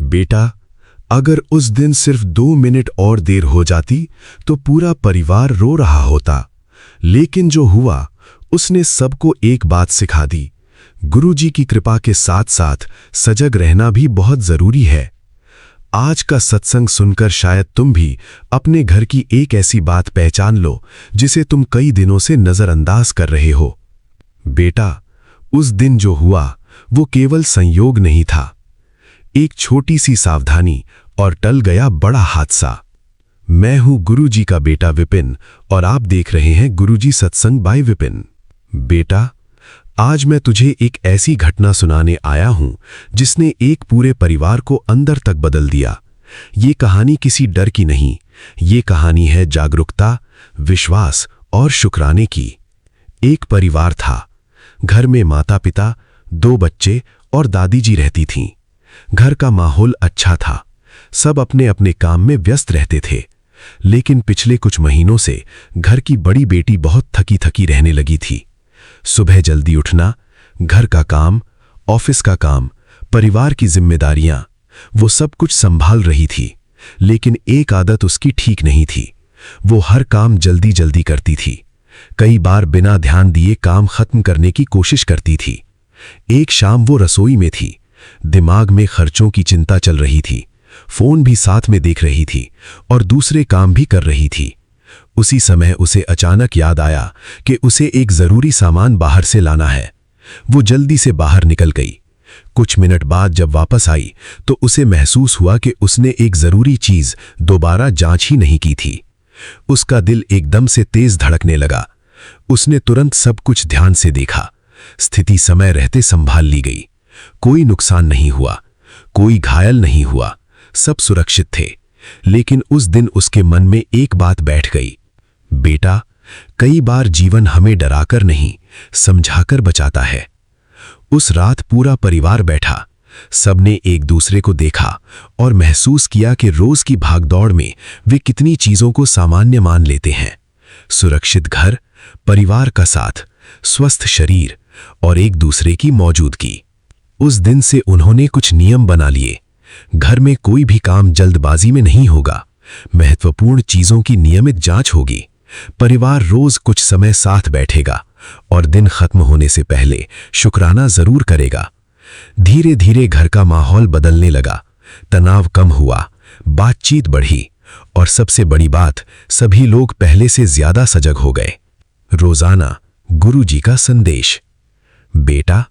बेटा, अगर उस दिन सिर्फ 2 मिनट और देर हो जाती तो पूरा परिवार रो रहा होता। लेकिन जो हुआ, उसने सबको एक बात सिखा दी। गुरुजी की कृपा के साथ साथ सजग रहना भी बहुत जरूरी है। आज का सत्संग सुनकर शायद तुम भी अपने घर की एक ऐसी बात पहचान लो जिसे तुम कई दिनों से नजरअंदाज कर रहे हो। बेटा, उस दिन जो हुआ वो केवल संयोग नहीं था, एक छोटी सी सावधानी और टल गया बड़ा हादसा। मैं हूं गुरुजी का बेटा विपिन और आप देख रहे हैं गुरुजी सत्संग बाय विपिन। बेटा, आज मैं तुझे एक ऐसी घटना सुनाने आया हूं जिसने एक पूरे परिवार को अंदर तक बदल दिया। ये कहानी किसी डर की नहीं, ये कहानी है जागरूकता, विश्वास और शुक्राने की। एक परिवार था। घर में माता पिता, 2 बच्चे और दादी जी रहती थीं। घर का माहौल अच्छा था, सब अपने अपने काम में व्यस्त रहते थे। लेकिन पिछले कुछ महीनों से घर की बड़ी बेटी बहुत थकी थकी रहने लगी थी। सुबह जल्दी उठना, घर का काम, ऑफिस का काम, परिवार की जिम्मेदारियां, वो सब कुछ संभाल रही थी। लेकिन एक आदत उसकी ठीक नहीं थी। वो हर काम जल्दी जल्दी करती थी। कई बार बिना ध्यान दिए काम खत्म करने की कोशिश करती थी। एक शाम वो रसोई में थी। दिमाग में खर्चों की चिंता चल रही थी। फोन भी साथ में देख रही थी और दूसरे काम भी कर रही थी। उसी समय उसे अचानक याद आया कि उसे एक जरूरी सामान बाहर से लाना है। वो जल्दी से बाहर निकल गई। कुछ मिनट बाद जब वापस आई तो उसे महसूस हुआ कि उसने एक जरूरी चीज दोबारा जांच ही नहीं की थी। उसका दिल एकदम से तेज धड़कने लगा। उसने तुरंत सब कुछ ध्यान से देखा। स्थिति समय रहते संभाल ली गई। कोई नुकसान नहीं हुआ, कोई घायल नहीं हुआ, सब सुरक्षित थे। लेकिन उस दिन उसके मन में एक बात बैठ गई। बेटा, कई बार जीवन हमें डराकर नहीं, समझाकर बचाता है। उस रात पूरा परिवार बैठा। सबने एक दूसरे को देखा और महसूस किया कि रोज की भागदौड़ में वे कितनी चीजों को सामान्य मान लेते हैं। सुरक्षित घर, परिवार का साथ, स्वस्थ शरीर और एक दूसरे की मौजूदगी। उस दिन से उन्होंने कुछ नियम बना लिए। घर में कोई भी काम जल्दबाजी में नहीं होगा। महत्वपूर्ण चीजों की नियमित जांच होगी। परिवार रोज कुछ समय साथ बैठेगा और दिन खत्म होने से पहले शुक्राना जरूर करेगा। धीरे धीरे घर का माहौल बदलने लगा। तनाव कम हुआ, बातचीत बढ़ी और सबसे बड़ी बात, सभी लोग पहले से ज्यादा सजग हो गए। रोजाना गुरुजी का संदेश। बेटा,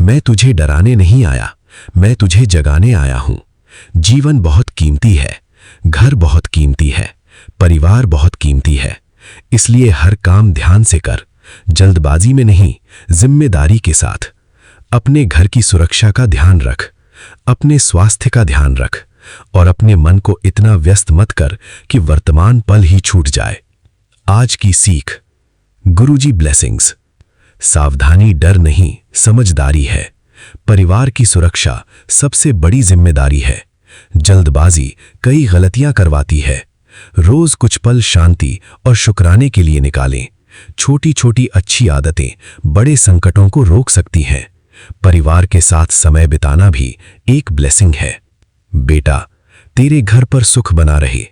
मैं तुझे डराने नहीं आया, मैं तुझे जगाने आया हूं। जीवन बहुत कीमती है, घर बहुत कीमती है, परिवार बहुत कीमती है। इसलिए हर काम ध्यान से कर, जल्दबाजी में नहीं, जिम्मेदारी के साथ। अपने घर की सुरक्षा का ध्यान रख, अपने स्वास्थ्य का ध्यान रख और अपने मन को इतना व्यस्त मत कर कि वर्तमान पल ही छूट जाए। आज की सीख, गुरुजी ब्लेसिंग्स। सावधानी डर नहीं, समझदारी है। परिवार की सुरक्षा सबसे बड़ी जिम्मेदारी है। जल्दबाजी कई गलतियां करवाती है। रोज कुछ पल शांति और शुक्राने के लिए निकालें। छोटी छोटी अच्छी आदतें बड़े संकटों को रोक सकती हैं। परिवार के साथ समय बिताना भी एक ब्लेसिंग है। बेटा, तेरे घर पर सुख बना रहे,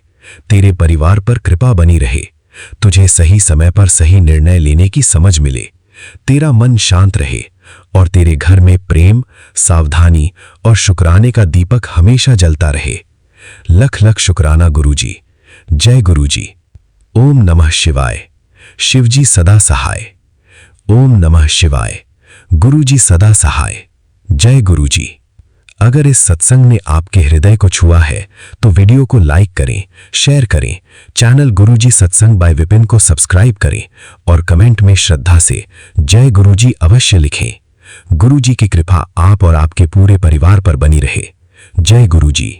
तेरे परिवार पर कृपा बनी रहे, तुझे सही समय पर सही निर्णय लेने की समझ मिले, तेरा मन शांत रहे और तेरे घर में प्रेम, सावधानी और शुक्राने का दीपक हमेशा जलता रहे। लख लख शुक्राना गुरुजी। जय गुरुजी। ओम नमः शिवाय। शिवजी सदा सहाय। ओम नमः शिवाय। गुरुजी सदा सहाय। जय गुरुजी। अगर इस सत्संग ने आपके हृदय को छुआ है तो वीडियो को लाइक करें, शेयर करें, चैनल गुरुजी सत्संग बाय विपिन को सब्सक्राइब करें और कमेंट में श्रद्धा से जय गुरुजी अवश्य लिखें। गुरुजी की कृपा आप और आपके पूरे परिवार पर बनी रहे। जय गुरुजी।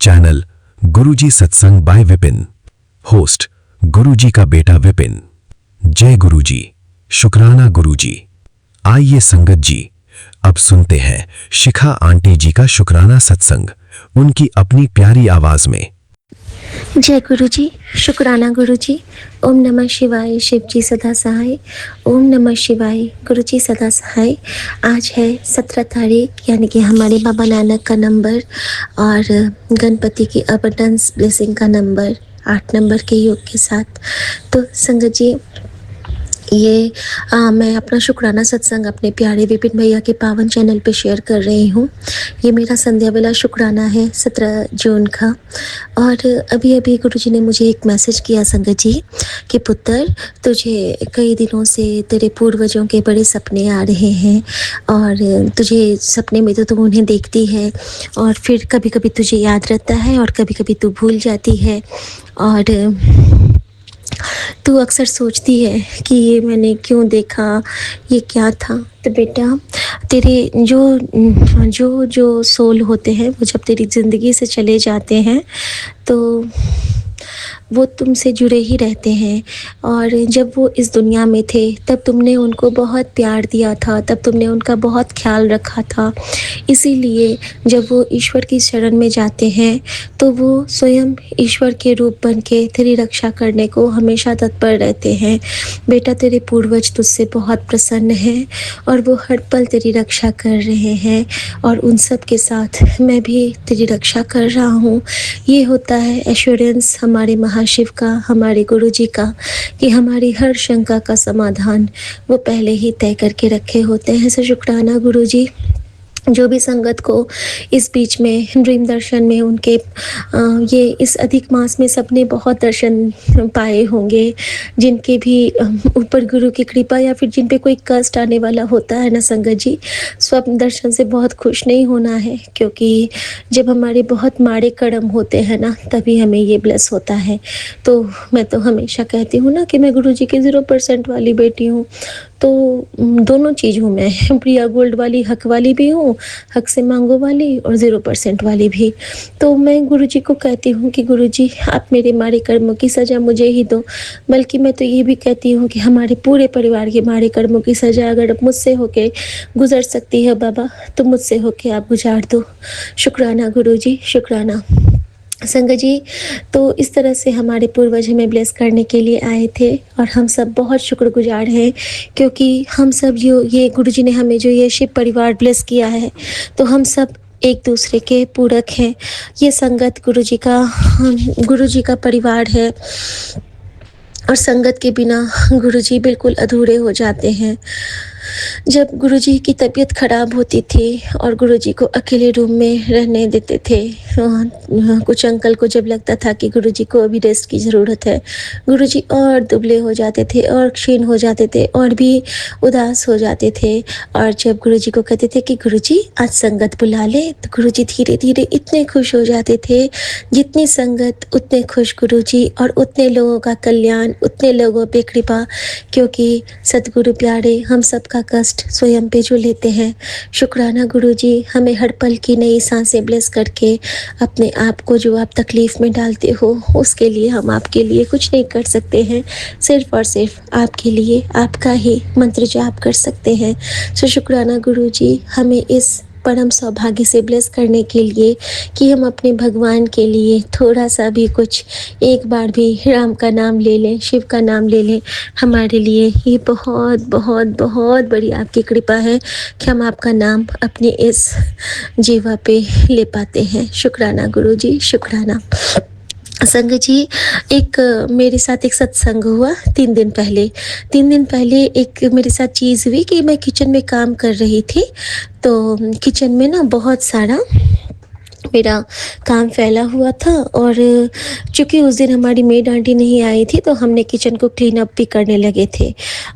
चैनल गुरुजी सत्संग बाय विपिन। होस्ट गुरुजी का बेटा विपिन। जय गुरुजी। शुक्राना गुरुजी। आइए संगत जी, अब सुनते हैं शिखा आंटी जी का शुक्राना सत्संग, उनकी अपनी प्यारी आवाज में। जय गुरु जी, शुक्राना गुरु जी। ओम नमः शिवाय, शिव जी सदा सहाय। ओम नमः शिवाय, गुरु जी सदा सहाय। आज है 17 तारीख, यानी कि हमारे बाबा नानक का नंबर और गणपति की अबंडेंस ब्लेसिंग का नंबर 8 नंबर के योग के साथ। तो संगत जी, ये मैं अपना शुक्राना सत्संग अपने प्यारे विपिन भैया के पावन चैनल पे शेयर कर रही हूँ। ये मेरा संध्या वेला शुक्राना है 17 जून का। और अभी अभी गुरुजी ने मुझे एक मैसेज किया संगत जी कि पुत्र, तुझे कई दिनों से तेरे पूर्वजों के बड़े सपने आ रहे हैं और तुझे सपने में तो तुम उन्हें देखती है और फिर कभी कभी तुझे याद रहता है और कभी कभी तू भूल जाती है और तू अक्सर सोचती है कि ये मैंने क्यों देखा, ये क्या था। तो बेटा, तेरे जो जो जो सोल होते हैं वो जब तेरी ज़िंदगी से चले जाते हैं तो वो तुमसे जुड़े ही रहते हैं। और जब वो इस दुनिया में थे तब तुमने उनको बहुत प्यार दिया था, तब तुमने उनका बहुत ख्याल रखा था। इसीलिए जब वो ईश्वर की शरण में जाते हैं तो वो स्वयं ईश्वर के रूप बन के तेरी रक्षा करने को हमेशा तत्पर रहते हैं। बेटा, तेरे पूर्वज तुझसे बहुत प्रसन्न हैं और वो हर पल तेरी रक्षा कर रहे हैं और उन सब के साथ मैं भी तेरी रक्षा कर रहा हूँ। ये होता है एश्योरेंस हमारे महाशिव का, हमारे गुरुजी का, कि हमारी हर शंका का समाधान वो पहले ही तय करके रखे होते हैं। सो शुक्राना गुरुजी। जो भी संगत को इस बीच में ड्रीम दर्शन में उनके ये इस अधिक मास में सबने बहुत दर्शन पाए होंगे, जिनके भी ऊपर गुरु की कृपा या फिर जिन पे कोई कष्ट आने वाला होता है ना संगत जी, स्वप्न दर्शन से बहुत खुश नहीं होना है, क्योंकि जब हमारे बहुत माड़े कर्म होते हैं ना तभी हमें ये ब्लेस होता है। तो मैं तो हमेशा कहती हूँ ना कि मैं गुरु जी की 0% वाली बेटी हूँ। तो दोनों चीज़ हूँ मैं, प्रिया गोल्ड वाली, हक वाली भी हूँ, हक से मांगो वाली, और 0% वाली भी। तो मैं गुरुजी को कहती हूँ कि गुरुजी आप मेरे माड़े कर्मों की सज़ा मुझे ही दो, बल्कि मैं तो ये भी कहती हूँ कि हमारे पूरे परिवार के माड़े कर्मों की सज़ा अगर मुझसे होके गुजर सकती है बाबा, तो मुझसे होके आप गुजार दो। शुक्राना गुरुजी, शुक्राना। संगत जी, तो इस तरह से हमारे पूर्वज हमें ब्लेस करने के लिए आए थे और हम सब बहुत शुक्रगुजार हैं, क्योंकि हम सब जो ये गुरुजी ने हमें जो ये शिव परिवार ब्लेस किया है, तो हम सब एक दूसरे के पूरक हैं। ये संगत गुरुजी का परिवार है और संगत के बिना गुरुजी बिल्कुल अधूरे हो जाते हैं। जब गुरुजी की तबीयत खराब होती थी और गुरुजी को अकेले रूम में रहने देते थे, कुछ अंकल को जब लगता था कि गुरुजी को अभी रेस्ट की ज़रूरत है, गुरुजी और दुबले हो जाते थे और क्षीण हो जाते थे और भी उदास हो जाते थे। और जब गुरुजी को कहते थे कि गुरुजी आज संगत बुला ले, तो गुरुजी धीरे धीरे इतने खुश हो जाते थे। जितनी संगत उतने खुश गुरुजी, और उतने लोगों का कल्याण, उतने लोगों पे कृपा, क्योंकि सतगुरु प्यारे हम सबका कष्ट स्वयं पे जो लेते हैं। शुक्राना गुरुजी, हमें हर पल की नई सांसें ब्लेस करके अपने आप को जो आप तकलीफ में डालते हो, उसके लिए हम आपके लिए कुछ नहीं कर सकते हैं, सिर्फ और सिर्फ आपके लिए आपका ही मंत्र जाप कर सकते हैं। सो शुक्राना गुरुजी, हमें इस परम सौभाग्य से ब्लेस करने के लिए कि हम अपने भगवान के लिए थोड़ा सा भी कुछ, एक बार भी राम का नाम ले लें, शिव का नाम ले लें, हमारे लिए ये बहुत बहुत बहुत बड़ी आपकी कृपा है कि हम आपका नाम अपने इस जीवा पे ले पाते हैं। शुक्राना गुरुजी, शुक्राना। संगत जी, मेरे साथ एक सत्संग हुआ 3 दिन पहले एक मेरे साथ चीज़ हुई कि मैं किचन में काम कर रही थी, तो किचन में ना बहुत सारा मेरा काम फैला हुआ था और चूँकि उस दिन हमारी मेड आंटी नहीं आई थी, तो हमने किचन को क्लीन अप भी करने लगे थे।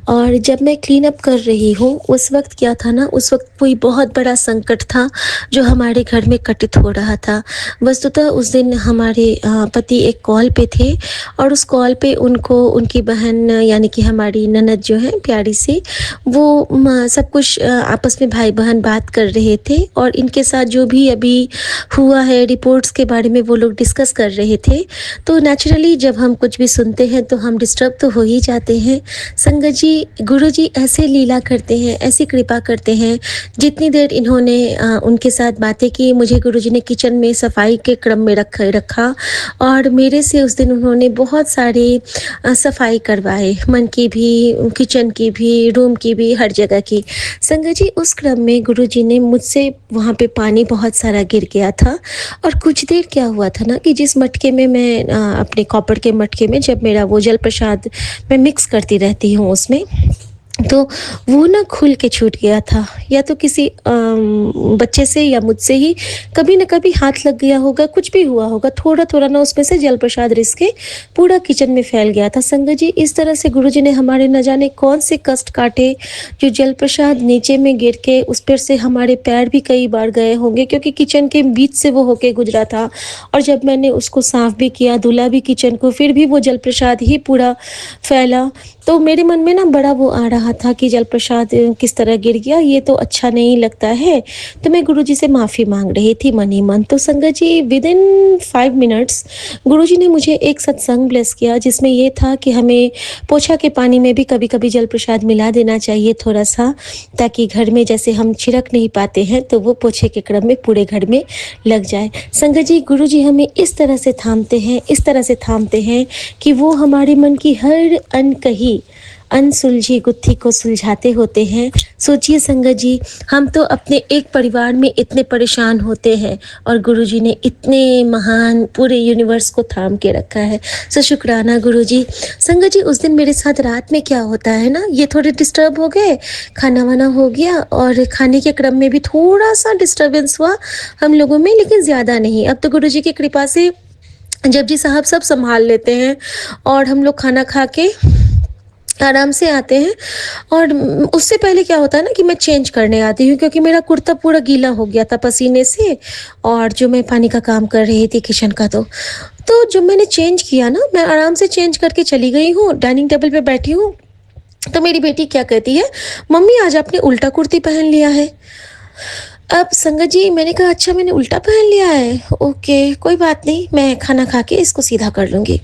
और जब मैं क्लीन अप कर रही हूँ, उस वक्त क्या था ना, उस वक्त कोई बहुत बड़ा संकट था जो हमारे घर में घटित हो रहा था। वस्तुतः उस दिन हमारे पति एक कॉल पे थे और उस कॉल पे उनको उनकी बहन, यानी कि हमारी ननद जो है प्यारी सी, वो सब कुछ आपस में भाई बहन बात कर रहे थे और इनके साथ जो भी अभी हुआ है, रिपोर्ट्स के बारे में वो लोग डिस्कस कर रहे थे। तो नेचुरली जब हम कुछ भी सुनते हैं तो हम डिस्टर्ब तो हो ही जाते हैं। संगत जी, गुरुजी ऐसे लीला करते हैं, ऐसी कृपा करते हैं। जितनी देर इन्होंने उनके साथ बातें की, मुझे गुरुजी ने किचन में सफाई के क्रम में रखा और मेरे से उस दिन उन्होंने बहुत सारे सफाई करवाए, मन की भी, किचन की भी, रूम की भी, हर जगह की। संगत जी, उस क्रम में गुरुजी ने मुझसे, वहाँ पे पानी बहुत सारा गिर गया था और कुछ देर क्या हुआ था ना कि जिस मटके में मैं अपने कॉपर के मटके में जब मेरा वो जल प्रसाद मैं मिक्स करती रहती हूँ उसमें, तो वो ना खुल के छूट गया था, या तो किसी बच्चे से या मुझसे ही कभी न कभी हाथ लग गया होगा, कुछ भी हुआ होगा, थोड़ा-थोड़ा ना उसमें से जल प्रसाद रिस के पूरा किचन में फैल गया था। संगत जी, इस तरह से गुरुजी ने हमारे न जाने कौन से कष्ट काटे, जो जल प्रसाद नीचे में गिर के उस पर से हमारे पैर भी कई बार गए होंगे, क्योंकि किचन के बीच से वो होके गुजरा था। और जब मैंने उसको साफ भी किया, धुला भी किचन को, फिर भी वो जल प्रसाद ही पूरा फैला। तो मेरे मन में ना बड़ा वो आ रहा था कि जल प्रसाद किस तरह गिर गया, ये तो अच्छा नहीं लगता है। तो मैं गुरुजी से माफ़ी माँग रही थी मन ही मन। तो संगत जी, विदिन 5 मिनट्स गुरुजी ने मुझे एक सत्संग ब्लेस किया, जिसमें ये था कि हमें पोछा के पानी में भी कभी-कभी जल प्रसाद मिला देना चाहिए थोड़ा-सा, ताकि घर में जैसे हम छिड़क नहीं पाते हैं, तो वो पोछे के क्रम में पूरे घर में लग जाए। संगत जी, गुरुजी हमें इस तरह से थामते हैं कि वो हमारे मन की हर अनकही, अनसुलझी गुत्थी को सुलझाते होते हैं। सोचिए संगत जी, हम तो अपने एक परिवार में इतने परेशान होते हैं और गुरुजी ने इतने महान पूरे यूनिवर्स को थाम के रखा है। सो शुक्राना गुरुजी। संगत जी, उस दिन मेरे साथ रात में क्या होता है ना, ये थोड़े डिस्टर्ब हो गए, खाना-वाना हो गया और खाने के क्रम में भी थोड़ा-सा डिस्टर्बेंस हुआ हम लोगों में, लेकिन ज़्यादा नहीं। अब तो गुरुजी की कृपा से जपजी साहब सब सँभाल लेते हैं और हम लोग खाना खा के आराम से आते हैं। और उससे पहले क्या होता है ना कि मैं चेंज करने आती हूँ, क्योंकि मेरा कुर्ता पूरा गीला हो गया था पसीने से, और जो मैं पानी का काम कर रही थी किचन का। तो जब मैंने चेंज किया ना, मैं आराम से चेंज करके चली गई हूँ, डाइनिंग टेबल पे बैठी हूँ, तो मेरी बेटी क्या कहती है, मम्मी आज आपने उल्टा कुर्ती पहन लिया है। अब संगत जी, मैंने कहा अच्छा मैंने उल्टा पहन लिया है, ओके कोई बात नहीं, मैं खाना खा के इसको सीधा कर लूँगी।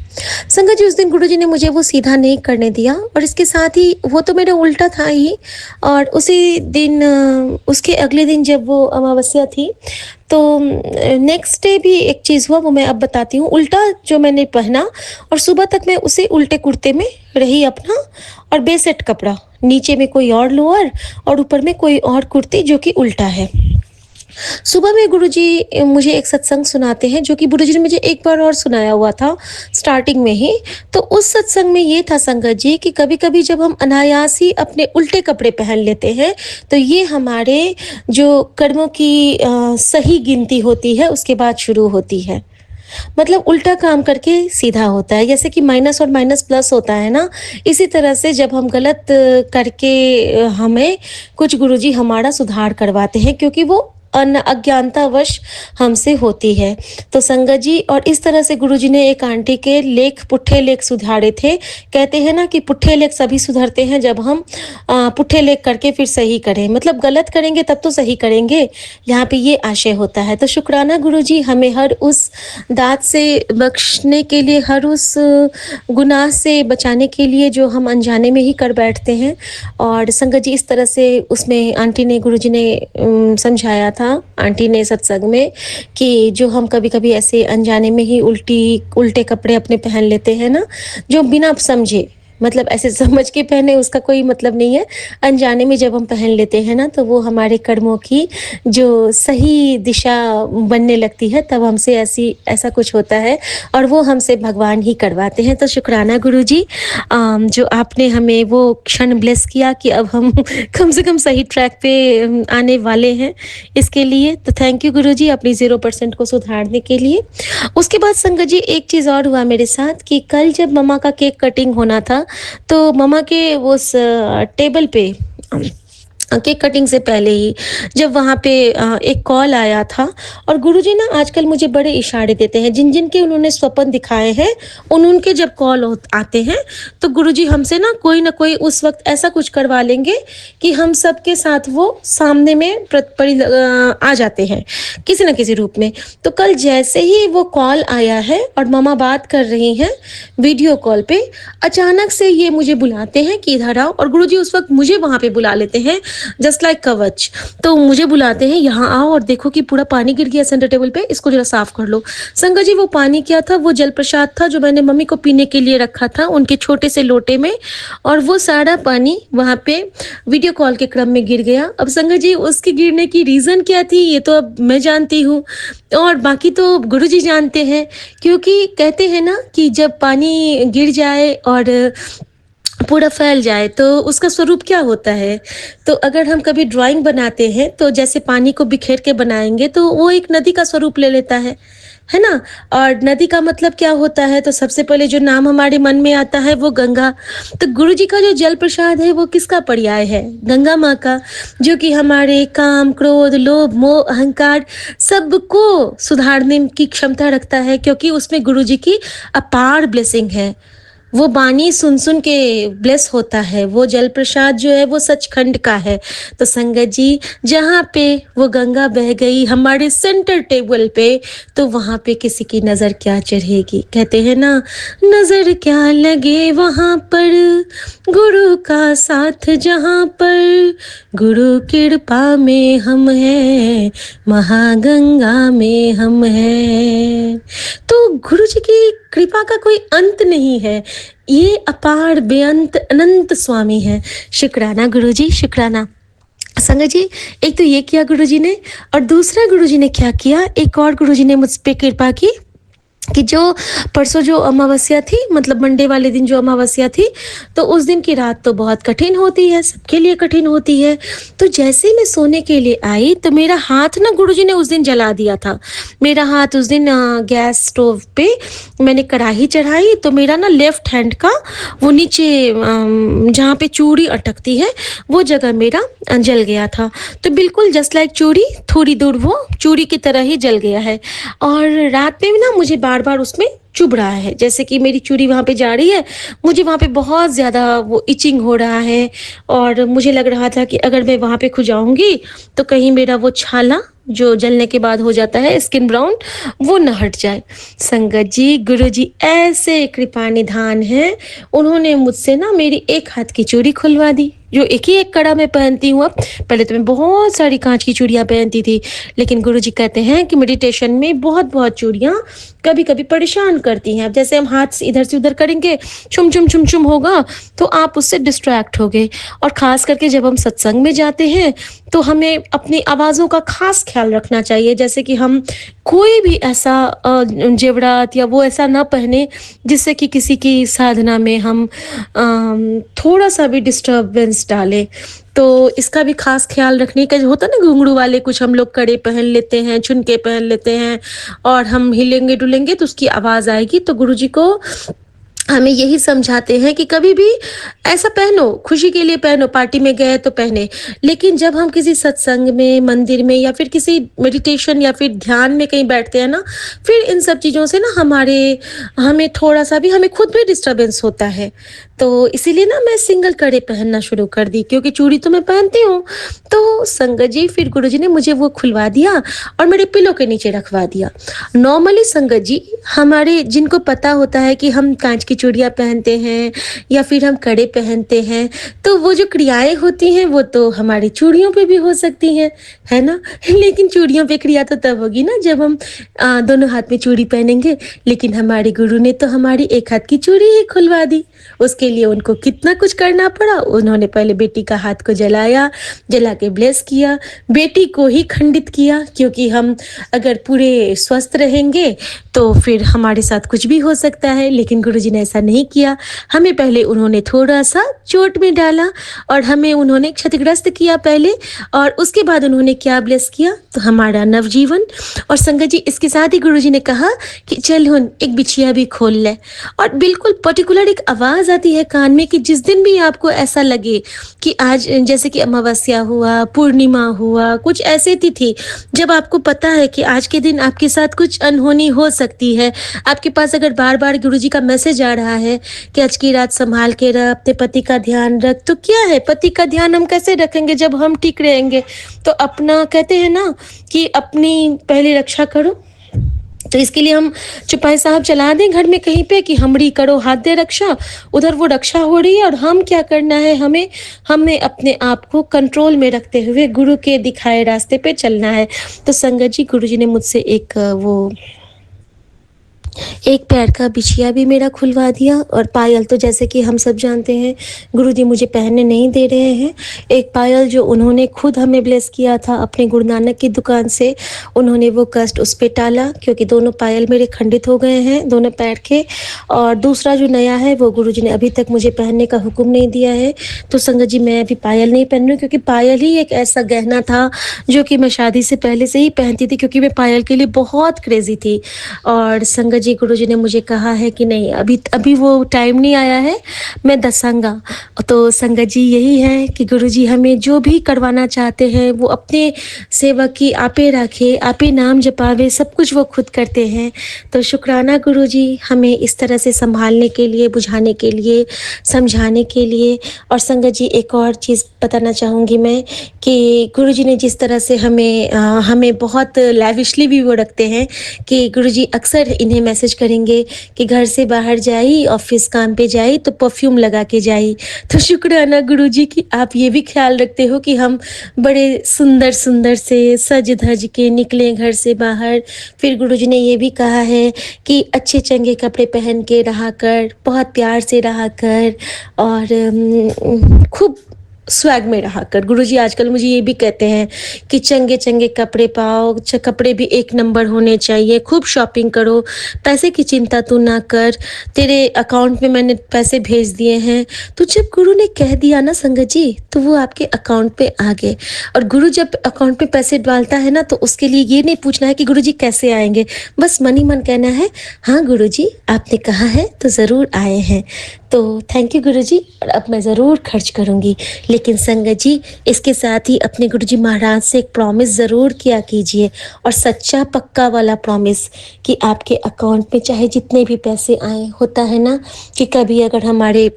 संगत जी, उस दिन गुरुजी ने मुझे वो सीधा नहीं करने दिया, और इसके साथ ही वो तो मेरा उल्टा था ही। और उसी दिन उसके अगले दिन जब वो अमावस्या थी, तो नेक्स्ट डे भी एक चीज़ हुआ, वो मैं अब बताती हूँ। उल्टा जो मैंने पहना और सुबह तक मैं उसी उल्टे कुर्ते में रही अपना, और बेसेट कपड़ा, नीचे में कोई और लोअर और ऊपर में कोई और कुर्ती जो कि उल्टा है। सुबह में गुरुजी मुझे एक सत्संग सुनाते हैं, जो कि गुरुजी ने मुझे एक बार और सुनाया हुआ था स्टार्टिंग में ही। तो उस सत्संग में ये था संगत जी कि कभी-कभी जब हम अनायास ही अपने उल्टे कपड़े पहन लेते हैं, तो ये हमारे जो कर्मों की सही गिनती होती है उसके बाद शुरू होती है। मतलब उल्टा काम करके सीधा होता है, जैसे कि माइनस और माइनस प्लस होता है ना, इसी तरह से जब हम गलत करके हमें कुछ गुरुजी हमारा सुधार करवाते हैं, क्योंकि वो अज्ञानतावश हमसे होती है। तो संगत जी, और इस तरह से गुरुजी ने एक आंटी के लेख, पुट्ठे लेख सुधारे थे। कहते हैं ना कि पुट्ठे लेख सभी सुधरते हैं जब हम पुट्ठे लेख करके फिर सही करें, मतलब गलत करेंगे तब तो सही करेंगे, यहाँ पे ये आशय होता है। तो शुक्राना गुरुजी, हमें हर उस दात से बख्शने के लिए, हर उस गुनाह से बचाने के लिए जो हम अनजाने में ही कर बैठते हैं। और संगत जी, इस तरह से उसमें आंटी ने, गुरुजी ने समझाया था, आंटी ने सत्संग में, कि जो हम कभी-कभी ऐसे अनजाने में ही उल्टे कपड़े अपने पहन लेते हैं ना, जो बिना समझे, मतलब ऐसे समझ के पहने उसका कोई मतलब नहीं है, अनजाने में जब हम पहन लेते हैं ना, तो वो हमारे कर्मों की जो सही दिशा बनने लगती है, तब हमसे ऐसा कुछ होता है, और वो हमसे भगवान ही करवाते हैं। तो शुक्राना गुरुजी, जो आपने हमें वो क्षण ब्लेस किया कि अब हम कम से कम सही ट्रैक पे आने वाले हैं, इसके लिए तो थैंक यू गुरुजी, अपनी 0% को सुधारने के लिए। उसके बाद संगत जी, एक चीज़ और हुआ मेरे साथ कि कल जब मम्मा का केक कटिंग होना था, तो मम्मा के वो टेबल पे केक कटिंग से पहले ही जब वहाँ पे एक कॉल आया था और गुरुजी ना आजकल मुझे बड़े इशारे देते हैं जिन जिन के उन्होंने स्वप्न दिखाए हैं उन उनके जब कॉल आते हैं तो गुरुजी हमसे ना कोई उस वक्त ऐसा कुछ करवा लेंगे कि हम सबके साथ वो सामने में आ जाते हैं किसी न किसी रूप में। तो कल जैसे ही वो कॉल आया है और मामा बात कर रही हैं वीडियो कॉल पे, अचानक से ये मुझे बुलाते हैं कि इधर आओ, और गुरुजी उस वक्त मुझे वहाँ पे बुला लेते हैं जस्ट लाइक कवच। तो मुझे बुलाते हैं यहाँ आओ और देखो कि पूरा पानी गिर गया सेंटर टेबल पे, इसको जरा साफ कर लो। संगत जी वो पानी क्या था, वो जल प्रसाद था जो मैंने मम्मी को पीने के लिए रखा था उनके छोटे से लोटे में, और वो सारा पानी वहाँ पे वीडियो कॉल के क्रम में गिर गया। अब संगत जी उसके गिरने की रीजन क्या थी ये तो अब मैं जानती हूँ और बाकी तो गुरुजी जानते हैं, क्योंकि कहते हैं ना कि जब पानी गिर जाए और पूरा फैल जाए तो उसका स्वरूप क्या होता है। तो अगर हम कभी ड्राइंग बनाते हैं तो जैसे पानी को बिखेर के बनाएंगे तो वो एक नदी का स्वरूप ले लेता है ना। और नदी का मतलब क्या होता है, तो सबसे पहले जो नाम हमारे मन में आता है वो गंगा। तो गुरु जी का जो जल प्रसाद है वो किसका पर्याय है, गंगा माँ का, जो कि हमारे काम क्रोध लोभ मोह अहंकार सबको सुधारने की क्षमता रखता है, क्योंकि उसमें गुरु जी की अपार ब्लेसिंग है। वो बानी सुन सुन के ब्लेस होता है, वो जल प्रसाद जो है वो सचखंड का है। तो संगत जी जहाँ पे वो गंगा बह गई हमारे सेंटर टेबल पे, तो वहाँ पे किसी की नज़र क्या चढ़ेगी। कहते हैं ना, नज़र क्या लगे वहाँ पर गुरु का साथ जहाँ पर, गुरु कृपा में हम हैं महागंगा में हम हैं। तो गुरु जी की कृपा का कोई अंत नहीं है, ये अपार बेअंत अनंत स्वामी है। शुक्राना गुरुजी, शुक्राना। संगत जी एक तो ये किया गुरुजी ने, और दूसरा गुरुजी ने क्या किया, एक और गुरुजी ने मुझ पे कृपा की कि जो परसों जो अमावस्या थी, मतलब मंडे वाले दिन जो अमावस्या थी, तो उस दिन की रात तो बहुत कठिन होती है, सबके लिए कठिन होती है। तो जैसे ही मैं सोने के लिए आई तो मेरा हाथ ना गुरुजी ने उस दिन जला दिया था। मेरा हाथ उस दिन गैस स्टोव पे मैंने कढ़ाई चढ़ाई, तो मेरा ना लेफ्ट हैंड का वो नीचे जहाँ पे चूड़ी अटकती है वो जगह मेरा जल गया था। तो बिल्कुल जस्ट लाइक चूड़ी, थोड़ी दूर वो चूड़ी की तरह ही जल गया है। और रात में ना मुझे बार बार उसमें चुभ रहा है, जैसे कि मेरी चूड़ी वहाँ पे जा रही है, मुझे वहाँ पे बहुत ज़्यादा वो इचिंग हो रहा है, और मुझे लग रहा था कि अगर मैं वहाँ पे खुजाऊंगी तो कहीं मेरा वो छाला जो जलने के बाद हो जाता है स्किन ब्राउन, वो न हट जाए। संगत जी गुरुजी ऐसे कृपा निधान हैं, उन्होंने मुझसे ना मेरी एक हाथ की चूड़ी खुलवा दी, जो एक ही एक कड़ा मैं पहनती हूँ अब। पहले तो मैं बहुत सारी कांच की चूड़ियाँ पहनती थी, लेकिन गुरुजी कहते हैं कि मेडिटेशन में बहुत बहुत चूड़ियाँ कभी कभी परेशान करती हैं। अब जैसे हम हाथ से इधर करेंगे, छुम छुम छुम छुम होगा, तो आप उससे डिस्ट्रैक्ट होगे। और ख़ास करके जब हम सत्संग में जाते हैं तो हमें अपनी आवाज़ों का खास ख्याल रखना चाहिए, जैसे कि हम कोई भी ऐसा जेवरात या वो ऐसा ना पहने जिससे कि किसी की साधना में हम थोड़ा सा भी डिस्टर्बेंस डालें। तो इसका भी खास ख्याल रखने का होता है ना, घुंघरू वाले कुछ हम लोग कड़े पहन लेते हैं, झुमके पहन लेते हैं, और हम हिलेंगे डुलेंगे तो उसकी आवाज़ आएगी। तो गुरुजी को हमें यही समझाते हैं कि कभी भी ऐसा पहनो, खुशी के लिए पहनो, पार्टी में गए तो पहने, लेकिन जब हम किसी सत्संग में, मंदिर में, या फिर किसी मेडिटेशन या फिर ध्यान में कहीं बैठते हैं ना, फिर इन सब चीज़ों से ना हमें थोड़ा सा भी, हमें खुद भी डिस्टर्बेंस होता है। तो इसीलिए ना मैं सिंगल कड़े पहनना शुरू कर दी, क्योंकि चूड़ी तो मैं पहनती हूँ। तो संगत जी फिर गुरुजी ने मुझे वो खुलवा दिया और मेरे पिलो के नीचे रखवा दिया। नॉर्मली संगत जी हमारे जिनको पता होता है कि हम कांच की चूड़ियाँ पहनते हैं या फिर हम कड़े पहनते हैं, तो वो जो क्रियाएं होती हैं वो तो हमारी चूड़ियों पे भी हो सकती हैं, है ना। लेकिन चूड़ियों पे क्रिया तो तब होगी ना जब हम दोनों हाथ में चूड़ी पहनेंगे। लेकिन हमारे गुरु ने तो हमारी एक हाथ की चूड़ी ही खुलवा दी। उसके लिए उनको कितना कुछ करना पड़ा। उन्होंने पहले बेटी का हाथ को जला के ब्लेस किया, बेटी को ही खंडित किया, क्योंकि हम अगर पूरे स्वस्थ रहेंगे तो फिर हमारे साथ कुछ भी हो सकता है। लेकिन गुरुजी ने ऐसा नहीं किया, हमें पहले उन्होंने थोड़ा सा चोट में डाला और हमें उन्होंने क्षतिग्रस्त किया पहले, और उसके बाद उन्होंने क्या ब्लेस किया, तो हमारा नवजीवन। और संगत जी इसके साथ ही गुरुजी ने कहा कि चल हुन एक बिछिया भी खोल ले, और बिल्कुल पर्टिकुलर एक आवाज़ आती है है कान में कि जिस दिन भी आपको ऐसा लगे कि आज जैसे कि अमावस्या हुआ, पूर्णिमा हुआ, कुछ ऐसी तिथि जब आपको पता है कि आज के दिन आपके साथ कुछ अनहोनी हो सकती है, आपके पास अगर बार-बार गुरुजी का मैसेज आ रहा है कि आज की रात संभाल के रख, अपने पति का ध्यान रख, तो क्या है पति का ध्यान हम कैसे रखेंगे जब हम ठीक रहेंगे? तो अपना कहते हैं ना कि अपनी पहले रक्षा करो। तो इसके लिए हम चौपाई साहब चला दें घर में कहीं पे कि हमरी करो हाथ दे रक्षा, उधर वो रक्षा हो रही है और हम क्या करना है, हमें हमें अपने आप को कंट्रोल में रखते हुए गुरु के दिखाए रास्ते पे चलना है। तो संगत जी, गुरुजी ने मुझसे एक पैर का बिछिया भी मेरा खुलवा दिया और पायल तो जैसे कि हम सब जानते हैं गुरुजी मुझे पहनने नहीं दे रहे हैं। एक पायल जो उन्होंने खुद हमें ब्लेस किया था अपने गुरु नानक की दुकान से, उन्होंने वो कष्ट उस पे टाला क्योंकि दोनों पायल मेरे खंडित हो गए हैं दोनों पैर के। और दूसरा जो नया है वो गुरुजी ने अभी तक मुझे पहनने का हुक्म नहीं दिया है। तो संगत जी, मैं अभी पायल नहीं पहन रही हूँ क्योंकि पायल ही एक ऐसा गहना था जो कि मैं शादी से पहले से ही पहनती थी क्योंकि मैं पायल के लिए बहुत क्रेजी थी। और संगत जी, गुरुजी ने मुझे कहा है कि नहीं, अभी वो टाइम नहीं आया है, मैं दसांगा। तो संगत जी, यही है कि गुरुजी हमें जो भी करवाना चाहते हैं वो अपने सेवक की आपे रखे, आपे नाम जपावे, सब कुछ वो खुद करते हैं। तो शुक्राना गुरुजी हमें इस तरह से संभालने के लिए, बुझाने के लिए, समझाने के लिए। और संगत जी, एक और चीज़ बताना चाहूँगी मैं कि गुरुजी ने जिस तरह से हमें बहुत लैविशली भी वो रखते हैं कि गुरुजी अक्सर इन्हें मैसेज करेंगे कि घर से बाहर जाई, ऑफिस काम पे जाई तो परफ्यूम लगा के जाई। तो शुक्राना गुरुजी कि आप ये भी ख्याल रखते हो कि हम बड़े सुंदर सुंदर से सज धज के निकलें घर से बाहर। फिर गुरुजी ने ये भी कहा है कि अच्छे चंगे कपड़े पहन के रहा कर, बहुत प्यार से रहा कर और खूब स्वैग में रहा कर। गुरुजी आजकल मुझे ये भी कहते हैं कि चंगे चंगे कपड़े पाओ, कपड़े भी एक नंबर होने चाहिए, खूब शॉपिंग करो, पैसे की चिंता तू ना कर, तेरे अकाउंट में मैंने पैसे भेज दिए हैं। तो जब गुरु ने कह दिया ना संगत जी, तो वो आपके अकाउंट पे आ गए। और गुरु जब अकाउंट पे पैसे डालता है ना, तो उसके लिए ये नहीं पूछना है कि गुरुजी कैसे आएंगे, बस मन ही मन कहना है हाँ गुरुजी आपने कहा है तो ज़रूर आए हैं। तो थैंक यू गुरुजी, और अब मैं ज़रूर खर्च करूँगी। लेकिन संगत जी, इसके साथ ही अपने गुरुजी महाराज से एक प्रॉमिस ज़रूर किया कीजिए, और सच्चा पक्का वाला प्रॉमिस कि आपके अकाउंट में चाहे जितने भी पैसे आए, होता है ना कि कभी अगर हमारे